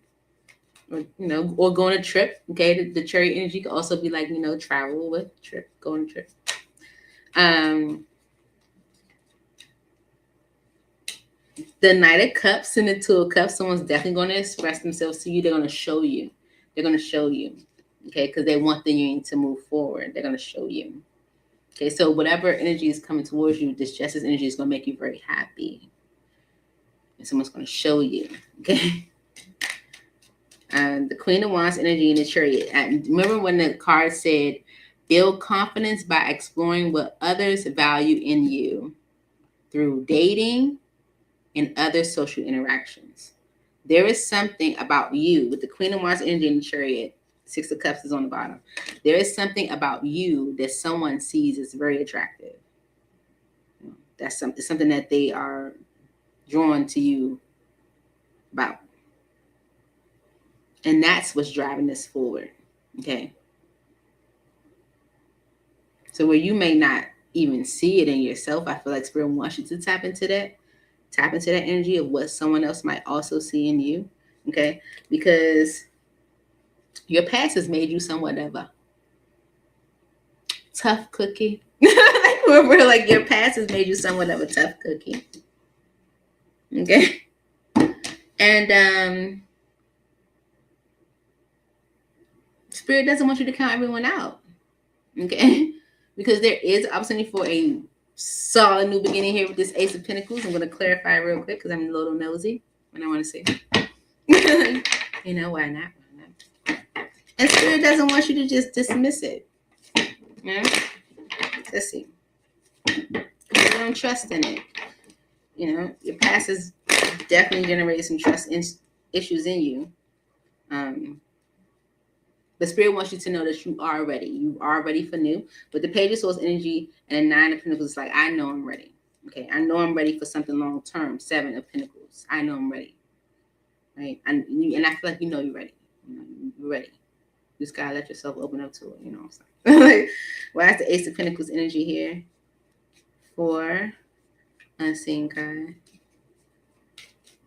Or go on a trip. Okay, the Chariot energy could also be like, travel with trip, go on a trip. The Knight of Cups and the Two of Cups, someone's definitely going to express themselves to you. They're going to show you. Okay, because they want the union to move forward. They're going to show you. Okay, so whatever energy is coming towards you, this Justice energy is going to make you very happy. And someone's going to show you. Okay. The Queen of Wands energy in the Chariot. And remember when the card said, build confidence by exploring what others value in you through dating and other social interactions. There is something about you with the Queen of Wands energy in the Chariot. Six of Cups is on the bottom. There is something about you that someone sees as very attractive. That's something that they are drawn to you about. And that's what's driving this forward. Okay. So where you may not even see it in yourself. I feel like Spirit wants you to tap into that energy of what someone else might also see in you. Okay, because your past has made you somewhat of a tough cookie. Like we're like, your past has made you somewhat of a tough cookie. Okay, and Spirit doesn't want you to count everyone out. Okay, because there is opportunity for a solid new beginning here with this Ace of Pentacles. I'm going to clarify real quick because I'm a little nosy and I want to see. You know, why not? And Spirit doesn't want you to just dismiss it. Yeah? Let's see. You don't trust in it. You know, your past has definitely generated some trust issues in you. The Spirit wants you to know that you are ready. You are ready for new. But the Page of Swords energy and the 9 of Pentacles is like, I know I'm ready. Okay, I know I'm ready for something long term. 7 of Pentacles. I know I'm ready. Right? And I feel like you know you're ready. You know, you're ready. You just gotta let yourself open up to it. You know what I'm saying? Like, why is the Ace of Pentacles energy here? For unseen card.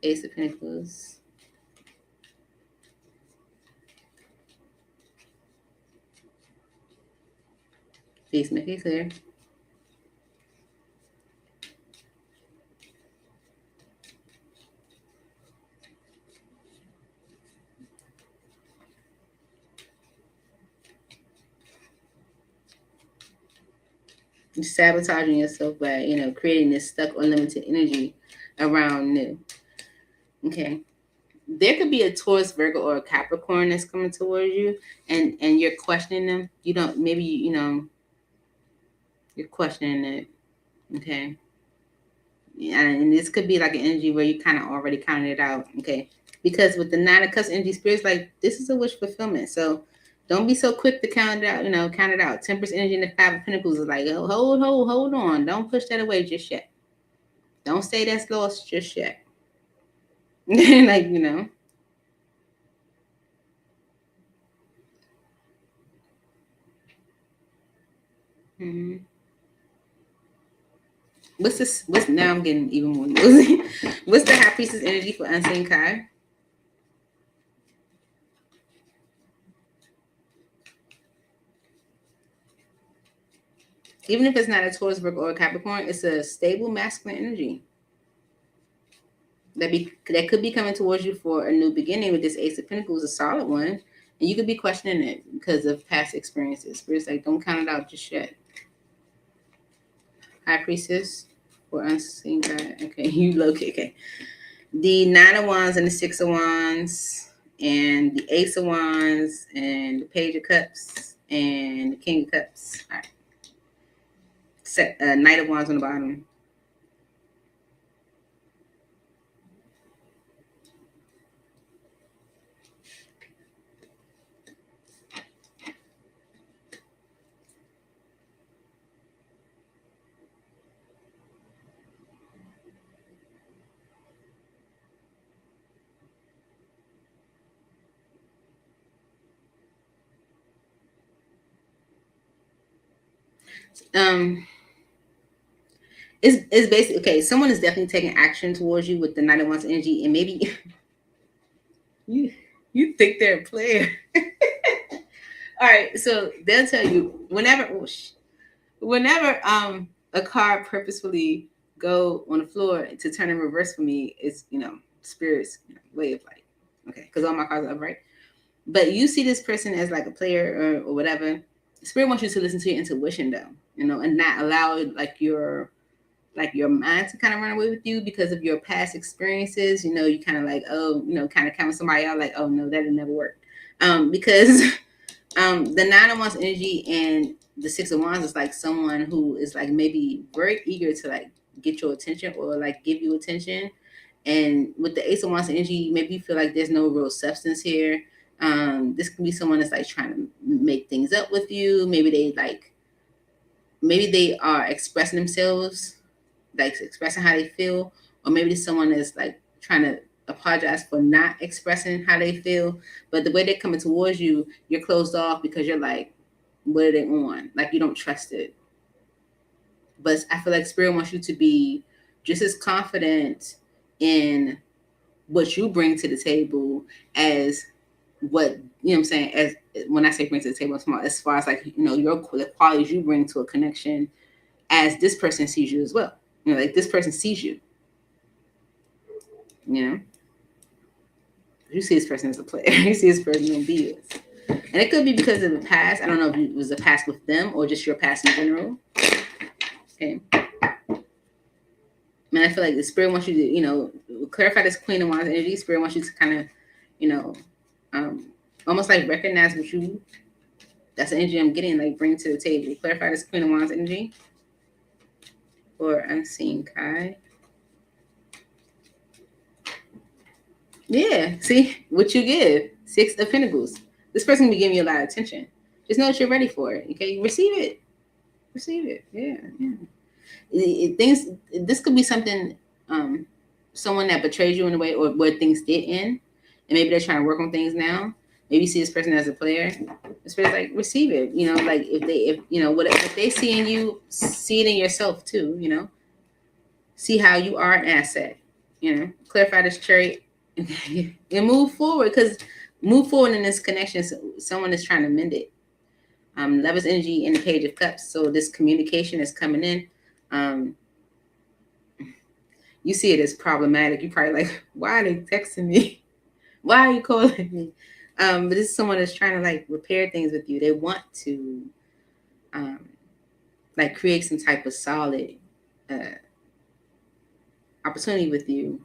Ace of Pentacles. Please make it clear. You're sabotaging yourself by, you know, creating this stuck or limited energy around new. Okay. There could be a Taurus, Virgo, or a Capricorn that's coming towards you, and you're questioning them. You don't, maybe, you know, you're questioning it. Okay. And this could be like an energy where you kind of already counted it out. Okay. Because with the 9 of Cups energy, Spirit's like, this is a wish fulfillment. So don't be so quick to count it out, you know, count it out. Temperance energy and the 5 of Pentacles is like, oh, hold on. Don't push that away just yet. Don't say that's lost just yet. Like, you know. Mm-hmm. What's this? What's now? I'm getting even more nosy. What's the High Priestess energy for unseen card? Even if it's not a Taurus, Virgo, or a Capricorn, it's a stable masculine energy that could be coming towards you for a new beginning. With this Ace of Pentacles, a solid one, and you could be questioning it because of past experiences. But it's like, don't count it out just yet. High Priestess for unseen card. Okay, you locate. Okay, the 9 of Wands and the 6 of Wands and the Ace of Wands and the Page of Cups and the King of Cups. All right. Knight of Wands on the bottom. It's basically, okay, someone is definitely taking action towards you with the 9 of Wands energy, and maybe you think they're a player. All right, so they'll tell you whenever a card purposefully go on the floor to turn in reverse for me, it's, you know, Spirit's way of life. Okay, because all my cards are upright. But you see this person as like a player or whatever. Spirit wants you to listen to your intuition though, you know, and not allow like your mind to kind of run away with you because of your past experiences. You know, you kind of like, oh, you know, kind of count somebody out like, oh no, that didn't never work. Because the 9 of Wands energy and the 6 of Wands is like someone who is like maybe very eager to like get your attention or like give you attention. And with the Ace of Wands energy, maybe you feel like there's no real substance here. This can be someone that's like trying to make things up with you. Maybe they are expressing themselves, like expressing how they feel, or maybe there's someone that's like trying to apologize for not expressing how they feel. But the way they're coming towards you, you're closed off because you're like, what are they on? Like, you don't trust it. But I feel like Spirit wants you to be just as confident in what you bring to the table as what, you know what I'm saying, as when I say bring to the table, as far as like, you know, the qualities you bring to a connection, as this person sees you as well. You know, like this person sees you. You know, you see this person as a player. You see this person in be with. And it could be because of the past. I don't know if it was a past with them or just your past in general. Okay. And I feel like the Spirit wants you to, you know, clarify this Queen of Wands energy. Spirit wants you to kind of, you know, almost like recognize what you, that's the energy I'm getting, like bring to the table. Clarify this Queen of Wands energy for unseen Kai. Yeah, see what you give. 6 of Pentacles. This person will be giving you a lot of attention. Just know that you're ready for it. Okay, receive it. Receive it. Yeah. This could be something, someone that betrays you in a way, or where things did end, and maybe they're trying to work on things now. Maybe you see this person as a player. This person's like, receive it. You know, like if you know what, if they see in you, see it in yourself too. You know, see how you are an asset. You know, clarify this Chariot and move forward, because move forward in this connection. So someone is trying to mend it. Lovers energy in the Page of Cups. So this communication is coming in. You see it as problematic. You probably like, why are they texting me? Why are you calling me? But this is someone that's trying to like repair things with you. They want to like create some type of solid opportunity with you.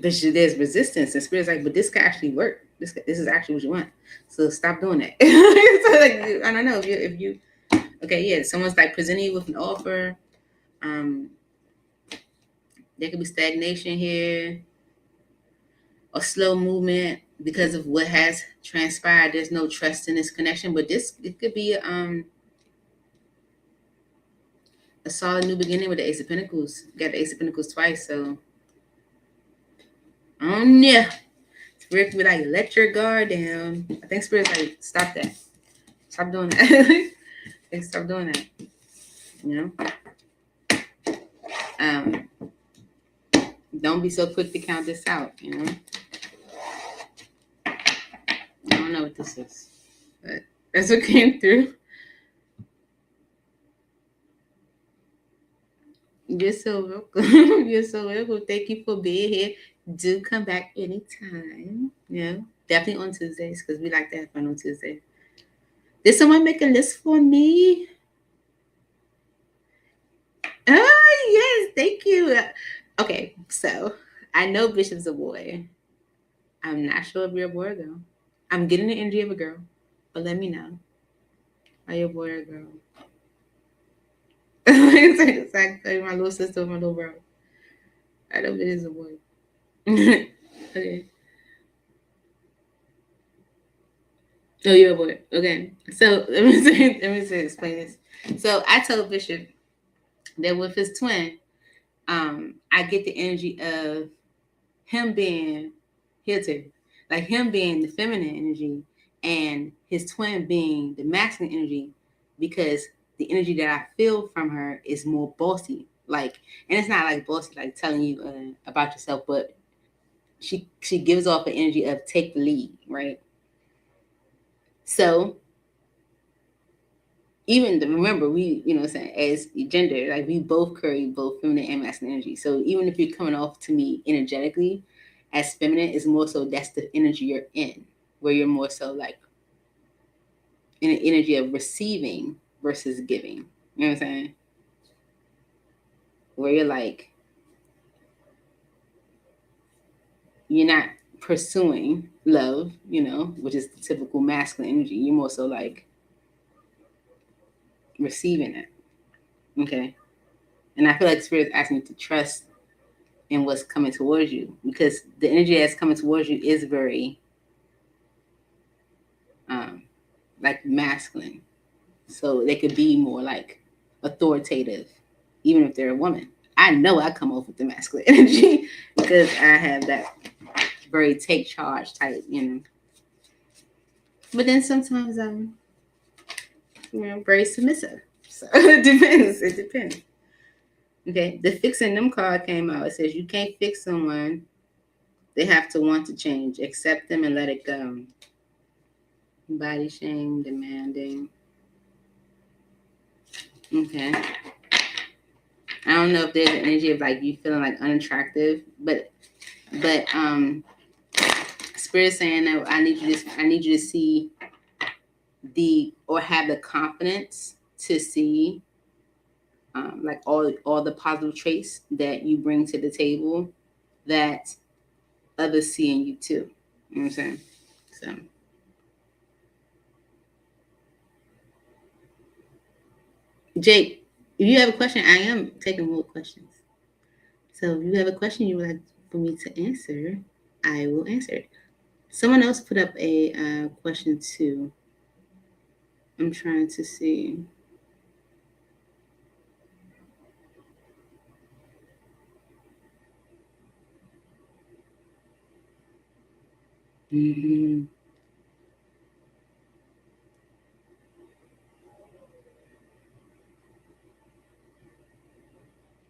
But there's resistance, and Spirit's like, but this can actually work. This is actually what you want. So stop doing that. So like, I don't know if you okay, yeah, someone's like presenting you with an offer. There could be stagnation here, or slow movement because of what has transpired. There's no trust in this connection, but it could be a solid new beginning with the Ace of Pentacles. You got the Ace of Pentacles twice, so yeah. Spirit could be like, let your guard down. I think Spirit's like, stop that. Stop doing that. Like, stop doing that. You know? Don't be so quick to count this out, you know? I don't know what this is, but that's what came through. You're so welcome. You're so welcome. Thank you for being here. Do come back anytime. You know, definitely on Tuesdays, because we like to have fun on Tuesdays. Did someone make a list for me? Oh, yes. Thank you. Okay, so I know Bishop's a boy. I'm not sure if you're a boy or girl. I'm getting the energy of a girl, but let me know. Are you a boy or a girl? It's like my little sister, my little bro. I know Bishop's a boy. Okay. Oh, you're a boy. Okay. So let me explain this. So I told Bishop that with his twin, I get the energy of him being Hilton, like him being the feminine energy and his twin being the masculine energy, because the energy that I feel from her is more bossy. Like, and it's not like bossy, like telling you about yourself, but she gives off an energy of take the lead, right? So remember, we, you know what I'm saying, as gender, like we both carry both feminine and masculine energy. So even if you're coming off to me energetically as feminine, it's more so that's the energy you're in, where you're more so like in an energy of receiving versus giving. You know what I'm saying? Where you're like, you're not pursuing love, you know, which is the typical masculine energy. You're more so like receiving it. Okay. And I feel like Spirit's asking you to trust in what's coming towards you, because the energy that's coming towards you is very like masculine. So they could be more like authoritative, even if they're a woman. I know I come off with the masculine energy because I have that very take charge type, you know. But then sometimes very submissive. So it depends. It depends. Okay, the fixing them card came out. It says you can't fix someone. They have to want to change. Accept them and let it go. Body shame, demanding. Okay. I don't know if there's an energy of like you feeling like unattractive, but Spirit saying that I need you to see or have the confidence to see like all the positive traits that you bring to the table that others see in you too. You know what I'm saying? So Jake, if you have a question, I am taking more questions. So if you have a question you would like for me to answer, I will answer it. Someone else put up a question too. I'm trying to see. Mm-hmm.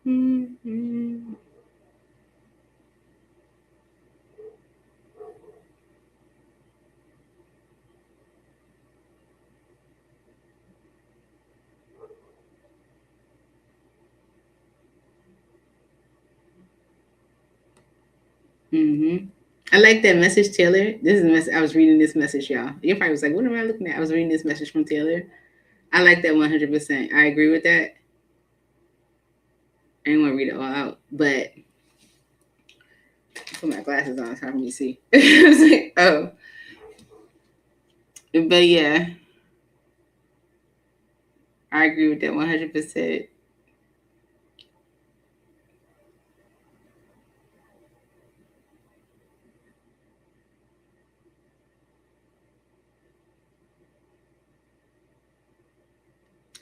Mm-hmm. Mm-hmm. I like that message, Taylor. This is a message. I was reading this message, y'all. You probably was like, what am I looking at? I was reading this message from Taylor. I like that 100%. I agree with that. I didn't want to read it all out, but put my glasses on. It's hard for me to see. I was like, oh. But yeah, I agree with that 100%.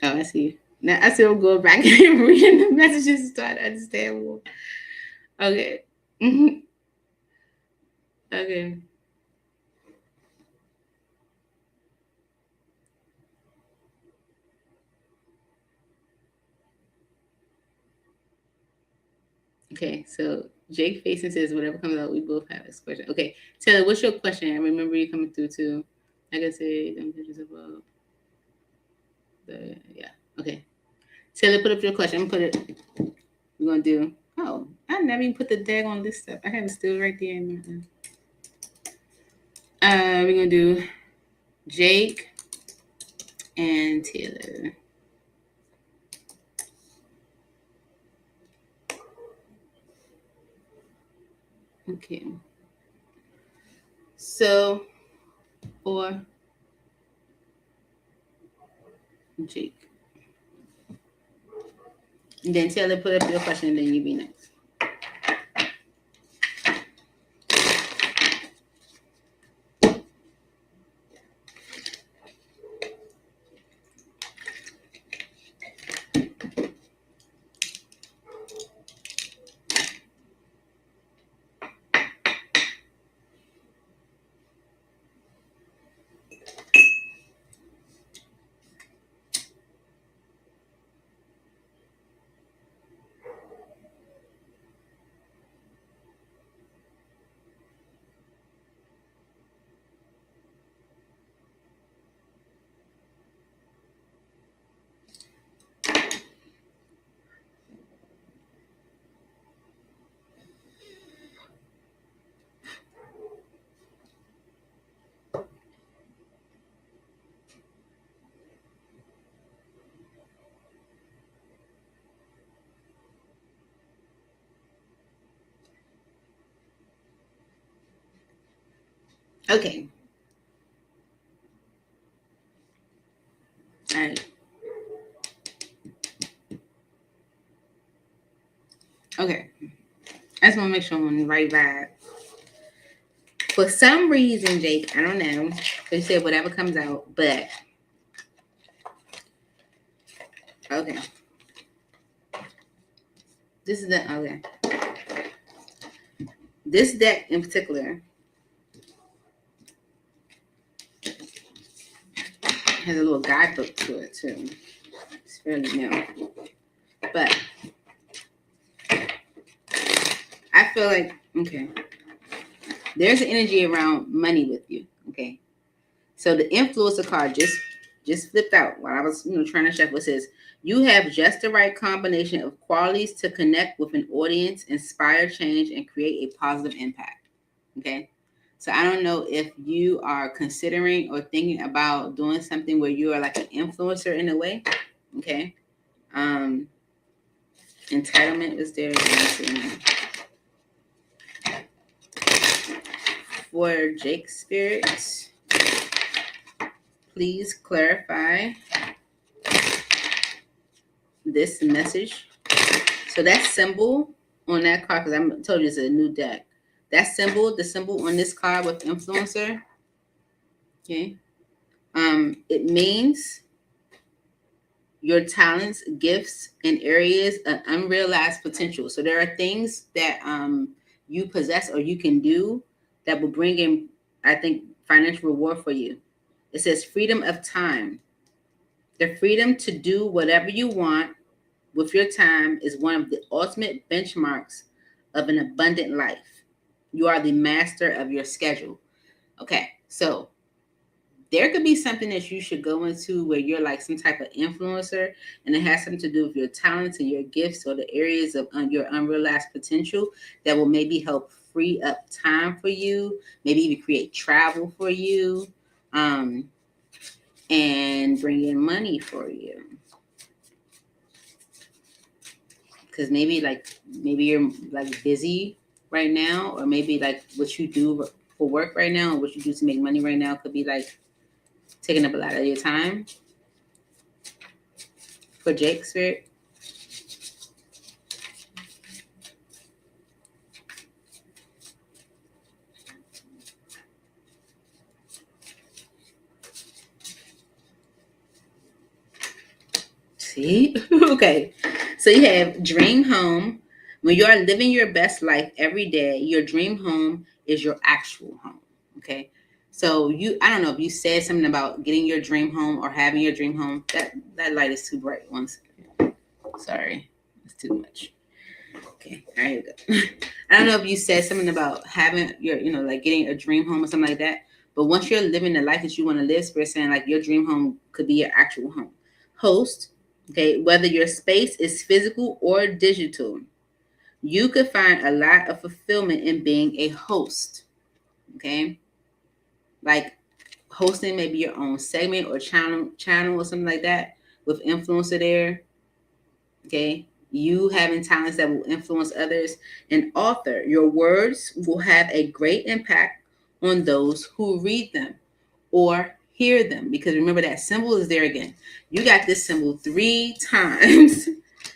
Oh, I see. Now I still go back and reading the messages to try to understand more. Okay. Mm-hmm. Okay. Okay. So Jake Faison says, whatever comes out, we both have this question. Okay. Taylor, what's your question? I remember you coming through too. Like I said, them pictures about yeah. Okay. Taylor, put up your question. I'm gonna put it. We're gonna do. Oh, I never even put the daggone list up. I have it still right there. We're gonna do Jake and Taylor. Okay. So, for Jake. And then Taylor, put up your question, and then you be next. Okay. All right. Okay. I just want to make sure I'm on the right vibe. For some reason, Jake, I don't know. They said whatever comes out, but okay. This is the okay. This deck in particular has a little guidebook to it too. It's fairly new, but I feel like, okay, there's an energy around money with you. Okay, so the influencer card just flipped out while I was trying to shuffle. It says you have just the right combination of qualities to connect with an audience, inspire change, and create a positive impact. Okay, so I don't know if you are considering or thinking about doing something where you are like an influencer in a way. Okay, entitlement is there. For Jake spirits, please clarify this message. So that symbol on that card, because I told you it's a new deck. That symbol, the symbol on this card with influencer, okay, it means your talents, gifts, and areas of unrealized potential. So there are things that you possess or you can do that will bring in, I think, financial reward for you. It says freedom of time. The freedom to do whatever you want with your time is one of the ultimate benchmarks of an abundant life. You are the master of your schedule. Okay, so there could be something that you should go into where you're like some type of influencer, and it has something to do with your talents and your gifts or the areas of your unrealized potential that will maybe help free up time for you, maybe even create travel for you, and bring in money for you. Because maybe you're like busy right now, or maybe like what you do for work right now or what you do to make money right now could be like taking up a lot of your time. For Jake spirit, see? Okay, so you have dream home. When you are living your best life every day, your dream home is your actual home. Okay, so I don't know if you said something about getting your dream home or having your dream home. That light is too bright. One second. Sorry, it's too much. Okay, all right. I don't know if you said something about having your, like getting a dream home or something like that. But once you're living the life that you want to live, Spirit saying like your dream home could be your actual home. Host, okay, whether your space is physical or digital, you could find a lot of fulfillment in being a host. Okay, like hosting maybe your own segment or channel or something like that with influencer there. Okay, you having talents that will influence others. An author, your words will have a great impact on those who read them or hear them, because remember that symbol is there again. You got this symbol 3 times.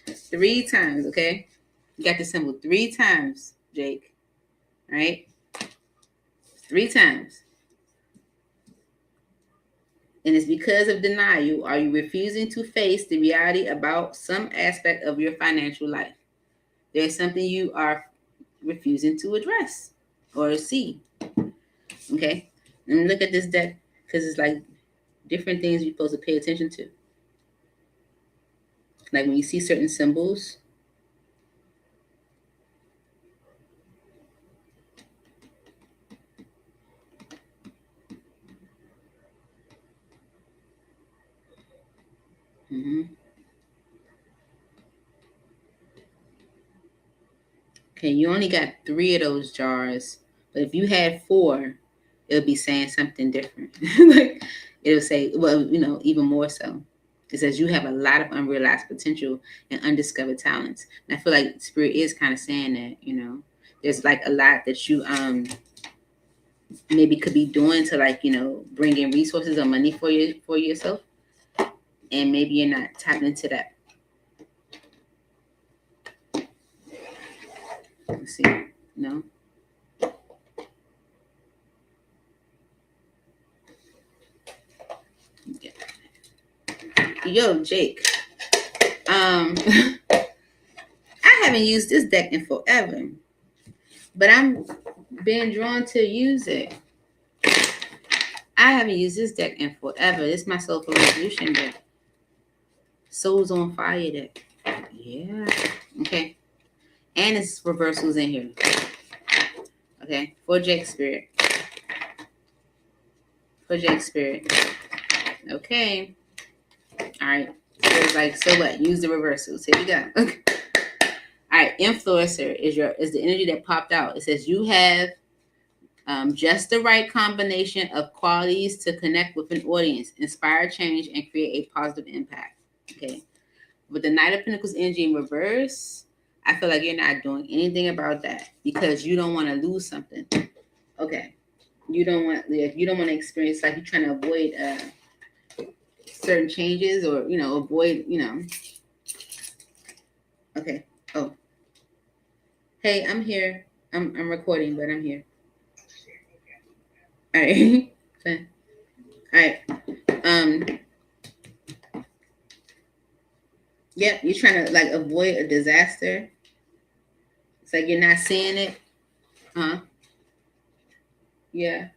3 times. Okay, you got this symbol 3 times, Jake. Right? 3 times. And it's because of denial. Are you refusing to face the reality about some aspect of your financial life? There's something you are refusing to address or see. Okay? And look at this deck, because it's like different things you're supposed to pay attention to. Like when you see certain symbols. Okay, you only got 3 of those jars, but if you had 4, it'll be saying something different. Like it'll say, well, even more so. It says you have a lot of unrealized potential and undiscovered talents. And I feel like Spirit is kind of saying that, there's like a lot that you maybe could be doing to like, bring in resources or money for yourself. And maybe you're not tapping into that. Let's see. No. Yeah. Yo, Jake. I haven't used this deck in forever, but I'm being drawn to use it. I I haven't used this deck in forever. This is my Soulful Resolution deck. Souls on Fire deck. Yeah. Okay. And it's reversals in here. Okay. For Jake Spirit. For Jake Spirit. Okay. All right. So it's like, so what? Use the reversals. Here we go. Okay. All right. Influencer is the energy that popped out. It says you have just the right combination of qualities to connect with an audience, inspire change, and create a positive impact. Okay. With the Knight of Pentacles energy in reverse, I feel like you're not doing anything about that because you don't want to lose something. Okay. You don't want to experience, like, you're trying to avoid certain changes, or avoid, Okay. Oh. Hey, I'm here. I'm recording, but I'm here. All right. Okay. All right. Yep, you're trying to, like, avoid a disaster. It's like you're not seeing it. Huh? Yeah.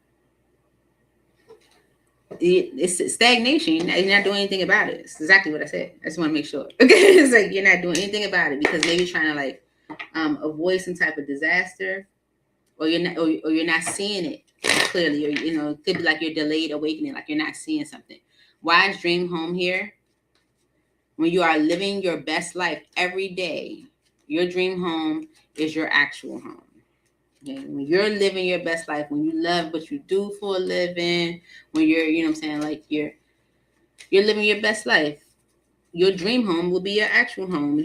It's stagnation. You're not doing anything about it. It's exactly what I said. I just want to make sure. Okay. It's like you're not doing anything about it because maybe you're trying to, like, avoid some type of disaster, or you're not seeing it clearly, or it could be like you're delayed awakening, like you're not seeing something. Why is dream home here? When you are living your best life every day, your dream home is your actual home. Okay? When you're living your best life, when you love what you do for a living, when you're, like you're living your best life, your dream home will be your actual home.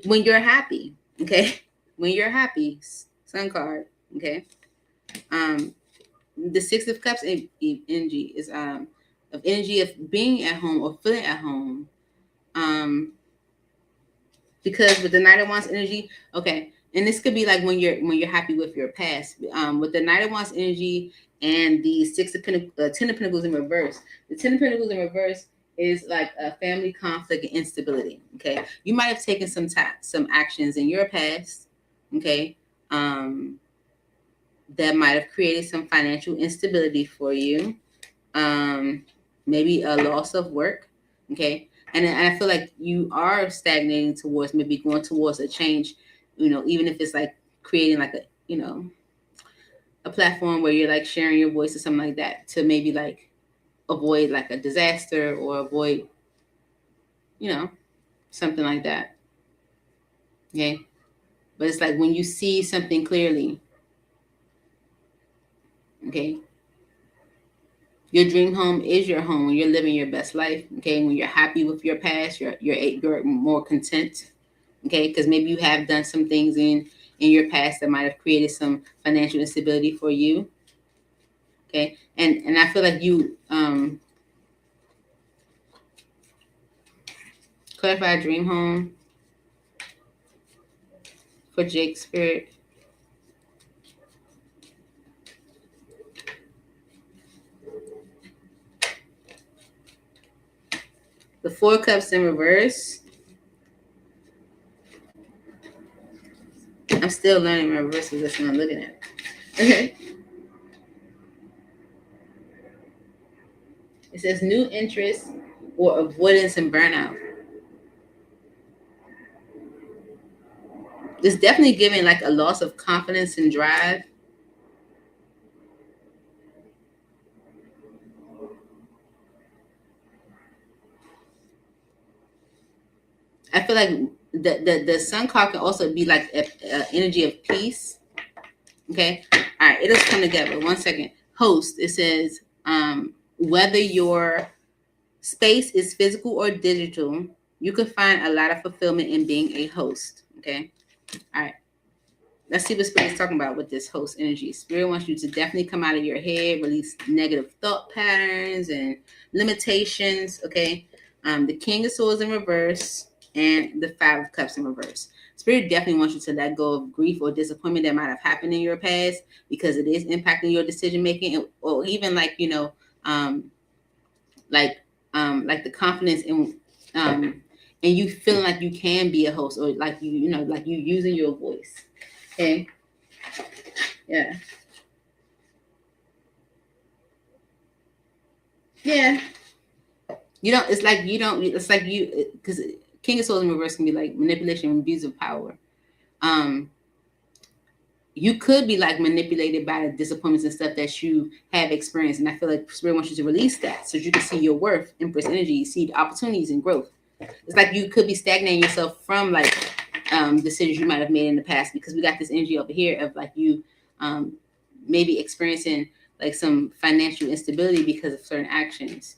When you're happy, okay? When you're happy, Sun card, okay? The Six of Cups energy is of energy of being at home or feeling at home. Because with the Knight of Wands energy, okay, and this could be like when you're happy with your past. With the Knight of Wands energy and the Ten of Pentacles in reverse. The Ten of Pentacles in reverse is like a family conflict and instability. Okay, you might have taken some actions in your past. Okay, that might have created some financial instability for you. Maybe a loss of work. Okay. And I feel like you are stagnating towards maybe going towards a change, even if it's like creating like a platform where you're like sharing your voice or something like that to maybe like avoid like a disaster or avoid, something like that. Okay. But it's like when you see something clearly, okay, your dream home is your home when you're living your best life. Okay, when you're happy with your past, you're more content. Okay, because maybe you have done some things in your past that might have created some financial instability for you. Okay, and I feel like you clarify dream home for Jake's spirit. The Four of Cups in reverse. I'm still learning my reverse position. I'm looking at it. Okay. It says new interest or avoidance and burnout. It's definitely giving like a loss of confidence and drive. I feel like the Sun card can also be like a energy of peace. Okay. All right. It'll come together. 1 second. Host. It says whether your space is physical or digital, you can find a lot of fulfillment in being a host. Okay. All right. Let's see what Spirit is talking about with this host energy. Spirit wants you to definitely come out of your head, release negative thought patterns and limitations. Okay. The King of Swords in reverse and the Five of Cups in reverse. Spirit definitely wants you to let go of grief or disappointment that might have happened in your past because it is impacting your decision making, or even like like the confidence in and you feeling like you can be a host, or like like you using your voice. Okay. Yeah. Yeah. You don't. It's like you don't. It's like you because King of Swords in reverse can be like manipulation and abuse of power. Um, you could be like manipulated by the disappointments and stuff that you have experienced, and I feel like Spirit wants you to release that so you can see your worth, Empress energy, see the opportunities and growth. It's like you could be stagnating yourself from like decisions you might have made in the past because we got this energy over here of like you maybe experiencing like some financial instability because of certain actions.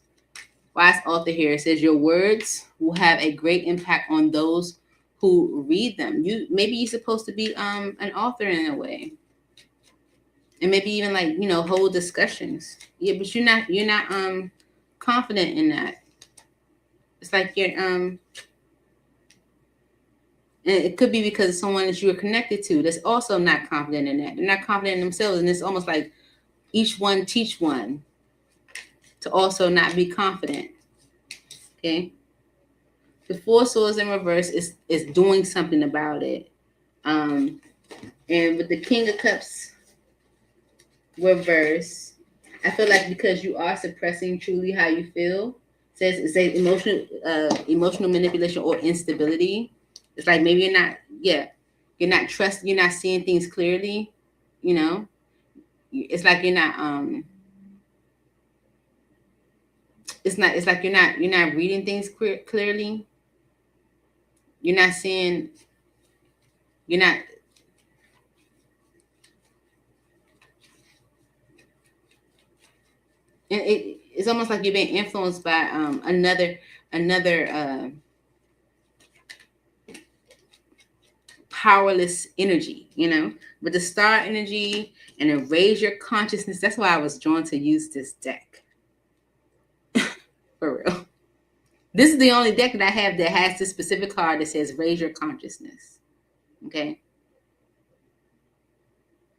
Wise author here says your words will have a great impact on those who read them. You maybe you're supposed to be an author in a way, and maybe even like hold discussions. Yeah, but you're not confident in that. It's like you're and it could be because of someone that you are connected to that's also not confident in that. They're not confident in themselves, and it's almost like each one teach one to also not be confident. Okay. The Four Swords in reverse is doing something about it. And with the King of Cups reverse, I feel like because you are suppressing truly how you feel, it says emotional manipulation or instability. It's like maybe you're not you're not seeing things clearly, you know. It's like you're not it's like you're not reading things clearly. You're not seeing you're not and it's almost like you're being influenced by another powerless energy, with the star energy and then raise your consciousness. That's why I was drawn to use this deck. For real. This is the only deck that I have that has this specific card that says raise your consciousness. Okay.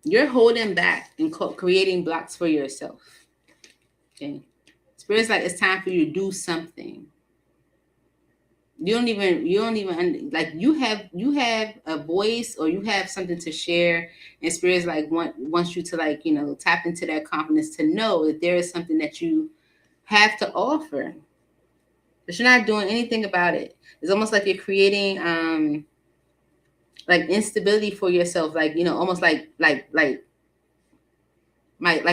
You're holding back and creating blocks for yourself. Okay. Spirit's like it's time for you to do something. You don't even like you have a voice or you have something to share, and Spirit's like wants you to like tap into that confidence to know that there is something that you have to offer, but you're not doing anything about it. It's almost like you're creating like instability for yourself, like almost like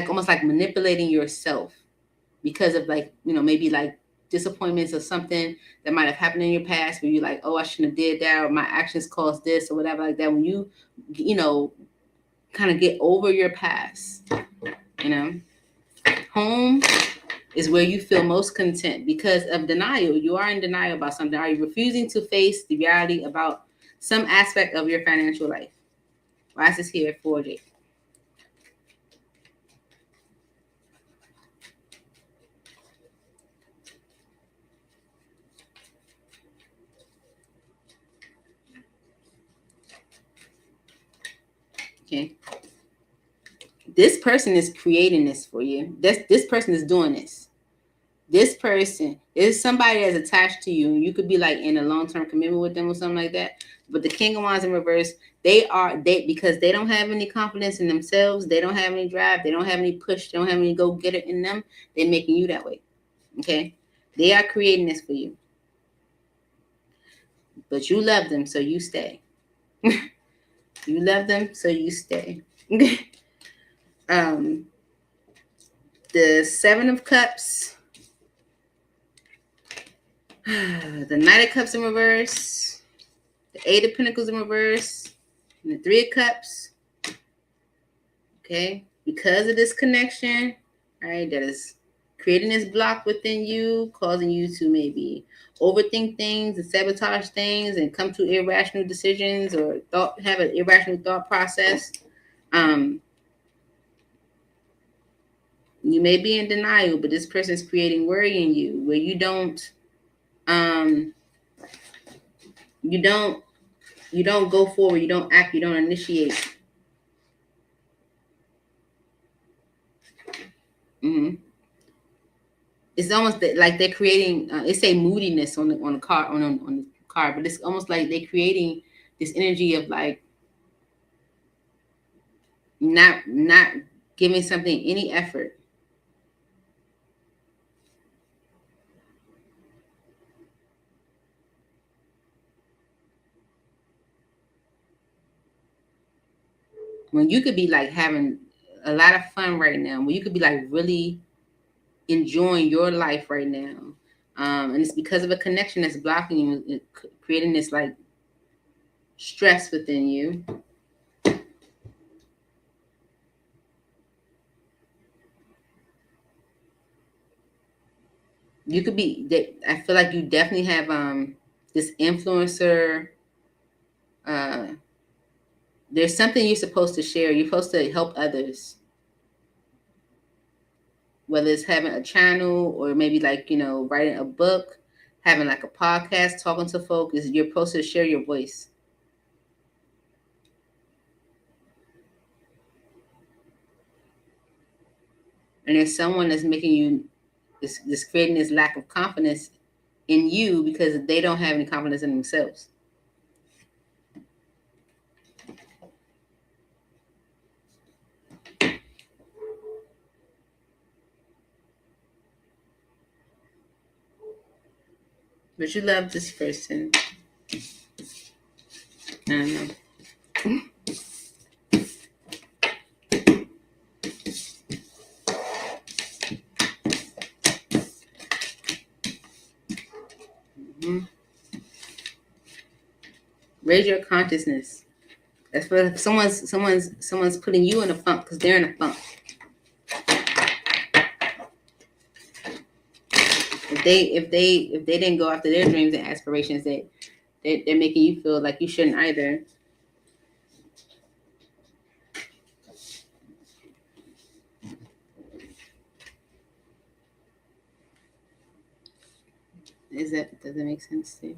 almost like manipulating yourself because of like maybe like disappointments or something that might have happened in your past where you're like, oh, I shouldn't have did that, or my actions caused this or whatever like that. When you kind of get over your past, home is where you feel most content because of denial. You are in denial about something. Are you refusing to face the reality about some aspect of your financial life? Why is this here for Jake? Okay. This person is creating this for you. This person is doing this. This person is somebody that's attached to you. You could be like in a long-term commitment with them or something like that. But the King of Wands in reverse, because they don't have any confidence in themselves. They don't have any drive. They don't have any push. They don't have any go-getter in them. They're making you that way. Okay. They are creating this for you. But you love them, so you stay. You love them, so you stay. The Seven of Cups, the Knight of Cups in reverse, the Eight of Pentacles in reverse, and the Three of Cups. Okay, because of this connection, right, that is creating this block within you, causing you to maybe overthink things and sabotage things and come to irrational decisions or have an irrational thought process. You may be in denial, but this person is creating worry in you where you don't go forward, you don't act, you don't initiate. Mm-hmm. It's almost like they're creating. It's a moodiness on the card on the card, but it's almost like they're creating this energy of like not giving something any effort. when you could be like having a lot of fun right now, when you could be like really enjoying your life right now. And it's because of a connection that's blocking you, creating this like stress within you. You could be that. I feel like you definitely have this influencer. There's something you're supposed to share. You're supposed to help others, whether it's having a channel or maybe like, writing a book, having like a podcast, talking to folk. You're supposed to share your voice. And there's someone that's making you this creating this lack of confidence in you because they don't have any confidence in themselves. But you love this person. I don't know. Mm-hmm. Raise your consciousness. That's for someone's putting you in a funk because they're in a funk. If they didn't go after their dreams and aspirations, they're making you feel like you shouldn't either. Does that make sense to you?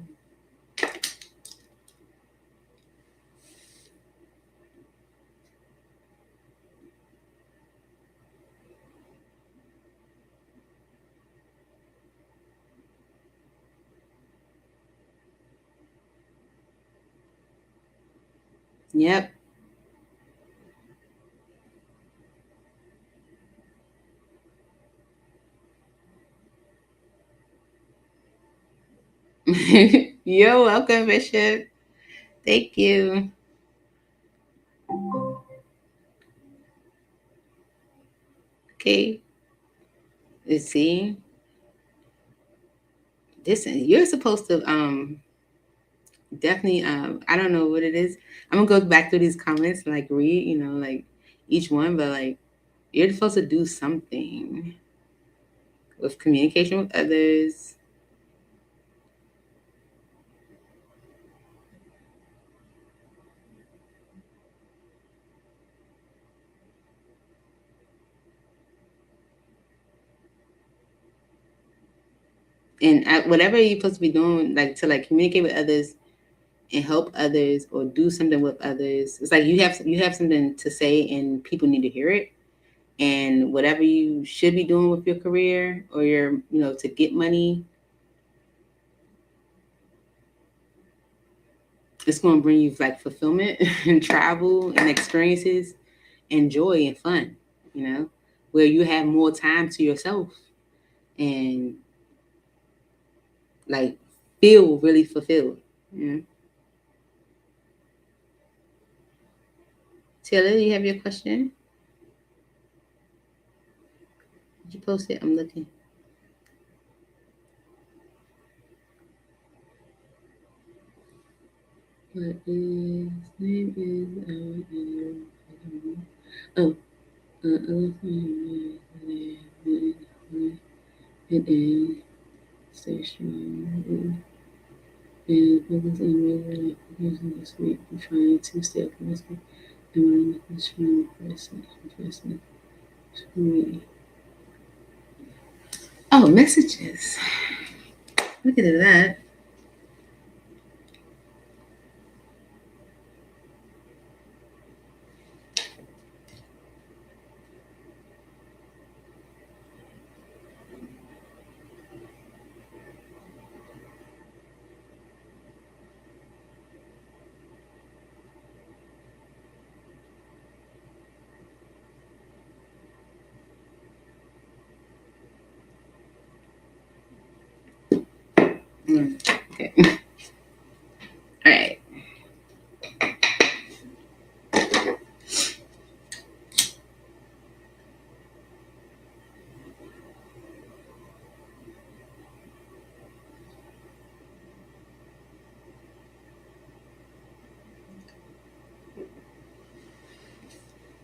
Yep. You're welcome, Bishop. Thank you. Okay. Let's see. You're supposed to definitely I don't know what it is. I'm gonna go back through these comments and like read, like each one, but like you're supposed to do something with communication with others. And whatever you're supposed to be doing, like to like communicate with others and help others or do something with others. It's like you have something to say and people need to hear it. And whatever you should be doing with your career or your, to get money, it's going to bring you like fulfillment and travel and experiences and joy and fun, where you have more time to yourself and like feel really fulfilled. Taylor, you have your question? Did you post it? I'm looking. What is name is oh it is station and business and regular life using this week. I'm trying to stay optimistic and want to make this strong person to me. Oh, messages. Look at that. Okay. All right.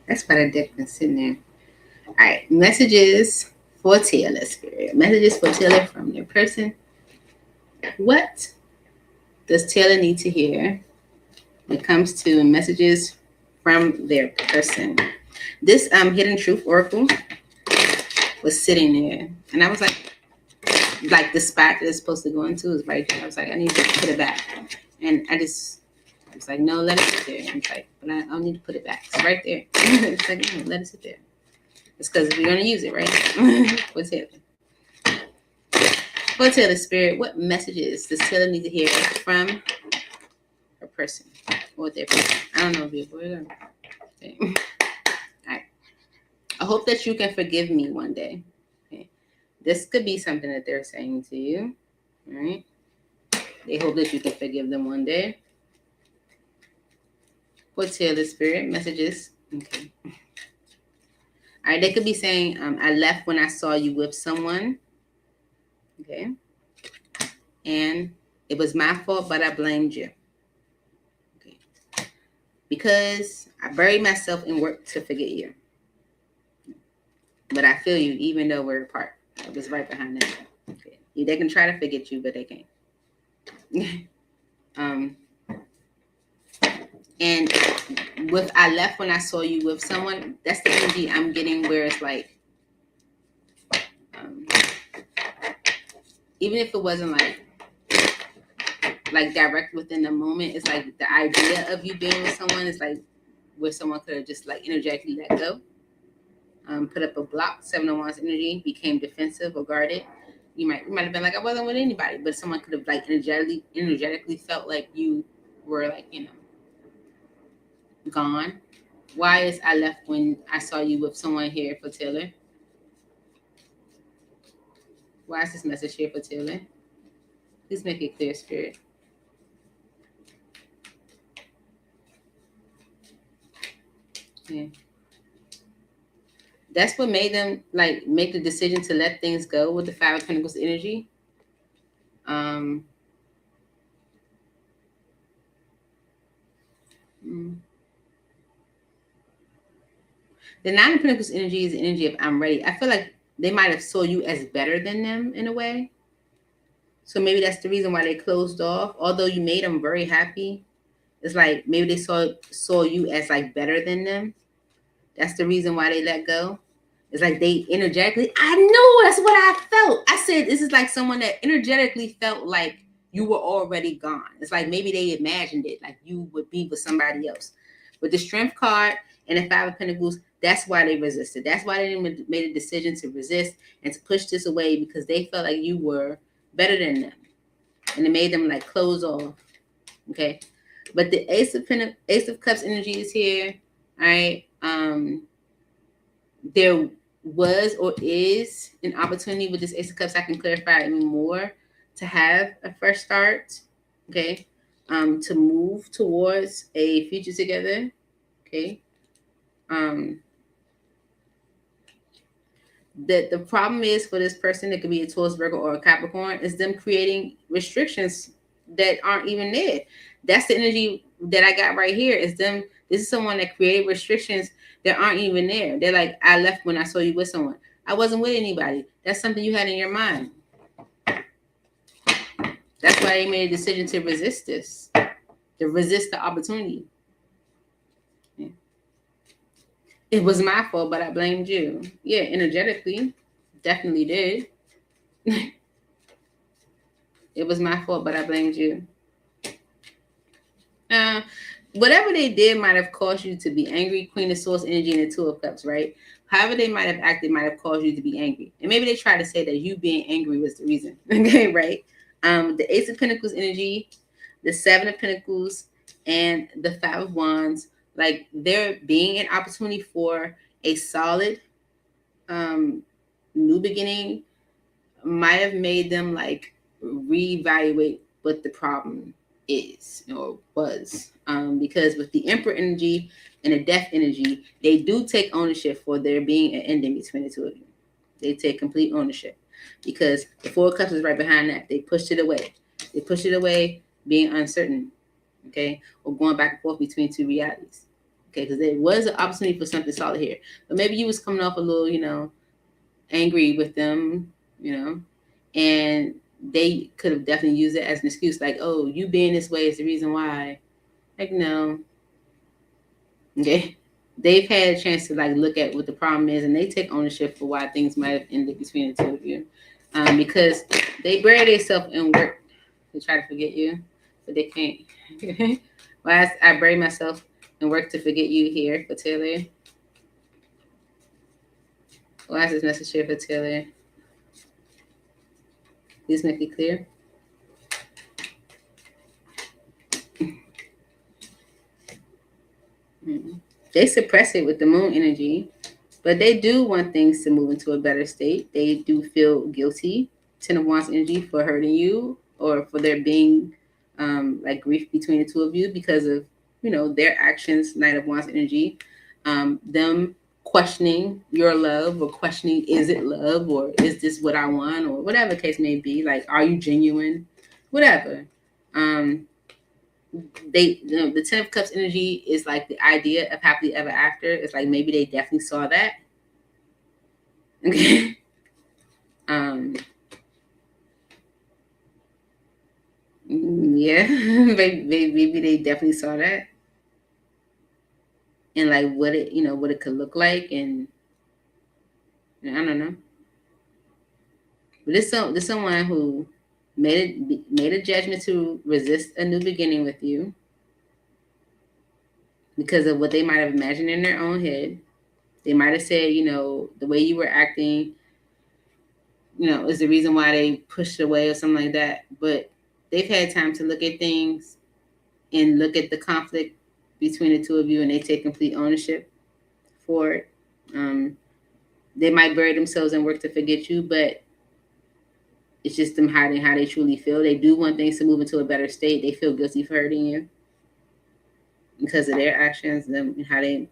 That's why that deck been sitting there. All right, messages for Taylor Spirit. Messages for Taylor from their person. What does Taylor need to hear when it comes to messages from their person? This hidden truth oracle was sitting there, and I was like the spot that it's supposed to go into is right there. I was like, I need to put it back, and I was like, no, let it sit there. And it's like, but I don't need to put it back. It's right there. It's like, no, let it sit there. It's because we're gonna use it, right? For Taylor. For Taylor Spirit, what messages does Taylor need to hear from her person or their person? I don't know if you're a boy or girl. Okay. All right. I hope that you can forgive me one day. Okay. This could be something that they're saying to you. All right. They hope that you can forgive them one day. For Taylor Spirit, messages. Okay. All right. They could be saying, I left when I saw you with someone. Okay. And it was my fault, but I blamed you. Okay. Because I buried myself in work to forget you. But I feel you, even though we're apart. I was right behind them. Okay. They can try to forget you, but they can't. And with I left when I saw you with someone, that's the energy I'm getting where it's like, even if it wasn't like direct within the moment, it's like the idea of you being with someone is like where someone could have just like energetically let go. Put up a block, 7 of Wands energy, became defensive or guarded. You might have been like, I wasn't with anybody, but someone could have like energetically felt like you were like, gone. Why is I left when I saw you with someone here for Taylor? Why is this message here for Taylor? Please make it clear, Spirit. Yeah. That's what made them like make the decision to let things go with the 5 of Pentacles energy. The 9 of Pentacles energy is the energy of I'm ready. I feel like they might have saw you as better than them in a way. So maybe that's the reason why they closed off. Although you made them very happy, it's like maybe they saw you as like better than them. That's the reason why they let go. It's like they energetically, I know that's what I felt. I said this is like someone that energetically felt like you were already gone. It's like maybe they imagined it, like you would be with somebody else. With the Strength card and the 5 of Pentacles, that's why they resisted. That's why they made a decision to resist and to push this away, because they felt like you were better than them. And it made them like close off. Okay. But the Ace of Cups energy is here. All right. There was or is an opportunity with this Ace of Cups. I can clarify even more, to have a fresh start. Okay. To move towards a future together. Okay. That the problem is for this person, it could be a Taurus, Virgo, or a Capricorn, is them creating restrictions that aren't even there. That's the energy that I got right here. Is them. This is someone that created restrictions that aren't even there. They're like, I left when I saw you with someone. I wasn't with anybody. That's something you had in your mind. That's why they made a decision to resist this, to resist the opportunity. Yeah. It was my fault, but I blamed you. Yeah, energetically, definitely did. It was my fault, but I blamed you. Whatever they did might have caused you to be angry. Queen of Swords energy and the 2 of Cups, right? However they might have acted might have caused you to be angry. And maybe they try to say that you being angry was the reason. Okay, right? The Ace of Pentacles energy, the 7 of Pentacles, and the 5 of Wands, like there being an opportunity for a solid new beginning might have made them like reevaluate what the problem is or was, because with the Emperor energy and the Death energy, they do take ownership for there being an ending between the two of you. They take complete ownership, because the 4 of Cups is right behind that. They pushed it away. They pushed it away, being uncertain, okay, or going back and forth between two realities. Okay, because there was an opportunity for something solid here. But maybe you was coming off a little, angry with them, and they could have definitely used it as an excuse, like, oh, you being this way is the reason why. Like, no. Okay. They've had a chance to look at what the problem is, and they take ownership for why things might have ended between the two of you. Because they bury themselves in work to try to forget you, but they can't. Well, I bury myself and work to forget you here for Taylor. Why is this message here for Taylor? Please make it clear. They suppress it with the moon energy, but they do want things to move into a better state. They do feel guilty, Ten of Wands energy, for hurting you or for there being grief between the two of you because of, their actions, Knight of Wands energy. Them questioning your love or questioning, is it love or is this what I want or whatever the case may be. Like, are you genuine? Whatever. The Ten of Cups energy is like the idea of happily ever after. It's like maybe they definitely saw that. Okay. Yeah, maybe they definitely saw that, and like what it could look like, and I don't know. But this someone who made a judgment to resist a new beginning with you because of what they might have imagined in their own head. They might have said, the way you were acting, is the reason why they pushed away or something like that. But they've had time to look at things and look at the conflict between the two of you, and they take complete ownership for it. They might bury themselves and work to forget you, but it's just them hiding how they truly feel. They do want things to move into a better state. They feel guilty for hurting you because of their actions, them and how they,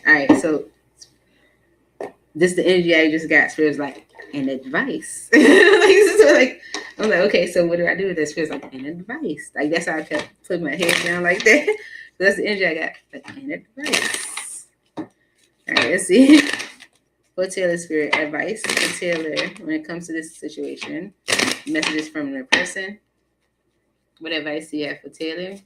All right, so this is the energy I just got. Spirit's like an advice. I'm like, okay, so what do I do with this? Spirit's like an advice. Like that's how I kept putting my head down like that. So that's the energy I got. Like an advice. All right, let's see. For Taylor, Spirit advice for Taylor when it comes to this situation. Messages from the person. What advice do you have for Taylor?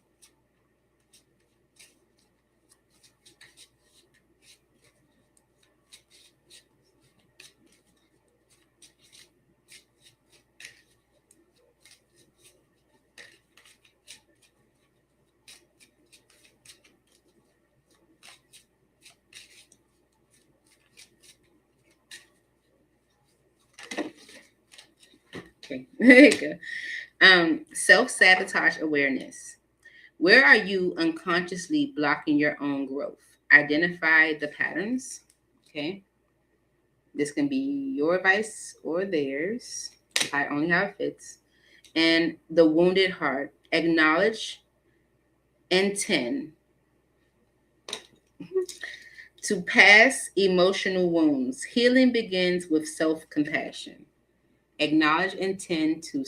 Okay, there you go. Self-sabotage awareness. Where are you unconsciously blocking your own growth? Identify the patterns. Okay. This can be your advice or theirs. I only how it fits. And the wounded heart. Acknowledge and tend to pass emotional wounds. Healing begins with self-compassion. Acknowledge and tend to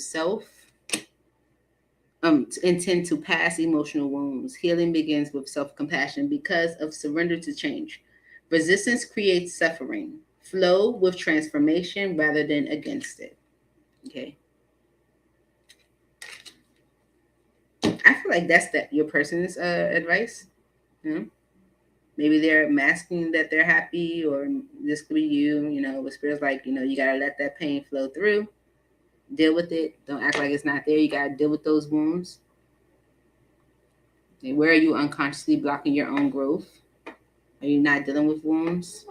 intend to pass emotional wounds. Healing begins with self-compassion because of surrender to change. Resistance creates suffering. Flow with transformation rather than against it. Okay. I feel like that's your person's advice. Maybe they're masking that they're happy, or this could be you. But Spirit's like, you gotta let that pain flow through. Deal with it. Don't act like it's not there. You gotta deal with those wounds. And where are you unconsciously blocking your own growth? Are you not dealing with wounds?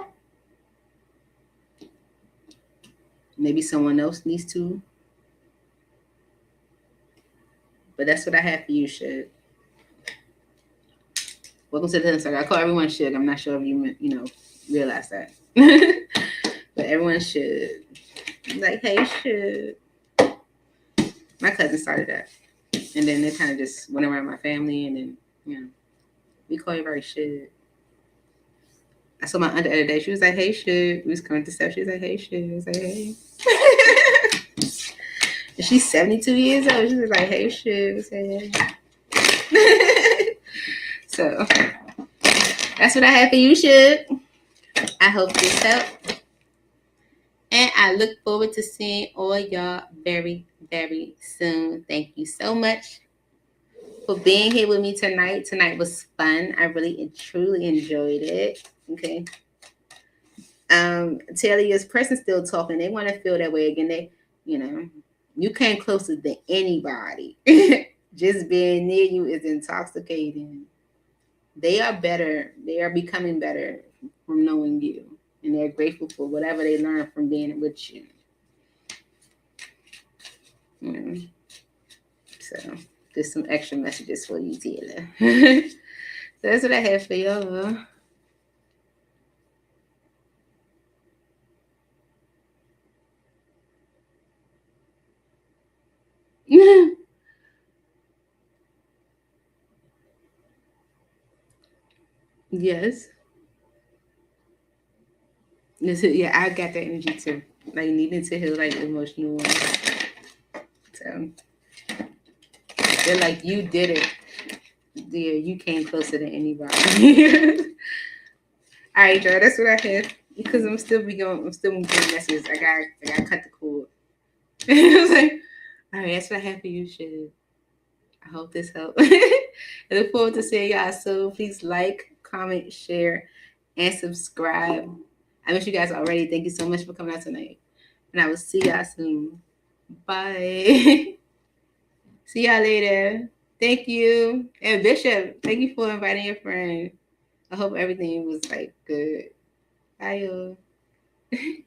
Maybe someone else needs to. But that's what I have for you, Shug. Welcome to the Hidden Circle. I call everyone Shug. I'm not sure if you realize that. But everyone should. Like, hey, Shug. My cousin started that. And then they kind of just went around my family, and then, we call everybody Shug. I saw my aunt the other day. She was like, "Hey, shit." We was coming to stuff. She was like, "Hey, shit." I was like, "Hey." And she's 72 years old. She was like, "Hey, shit." I was like, "Hey." So that's what I have for you, shit. I hope this helped. And I look forward to seeing all y'all very, very soon. Thank you so much for being here with me tonight. Tonight was fun. I really and truly enjoyed it. Okay. Taylor, this person's still talking. They want to feel that way again. They, you came closer than anybody. Just being near you is intoxicating. They are better. They are becoming better from knowing you. And they're grateful for whatever they learned from being with you. So there's some extra messages for you, Taylor. So that's what I have for y'all. Yes. Yeah, I got that energy too. Like needing to heal like emotional ones. So they're like, you did it. Yeah, you came closer than anybody. All right, Joe, that's what I have. Because I'm still moving messages. I gotta cut the cord. I was like, all right, that's what I have for you, shit. I hope this helped. I look forward to seeing y'all soon. Please like, comment, share, and subscribe. I miss you guys already. Thank you so much for coming out tonight. And I will see y'all soon. Bye. See y'all later. Thank you. And Bishop, thank you for inviting your friend. I hope everything was like good. Bye, y'all.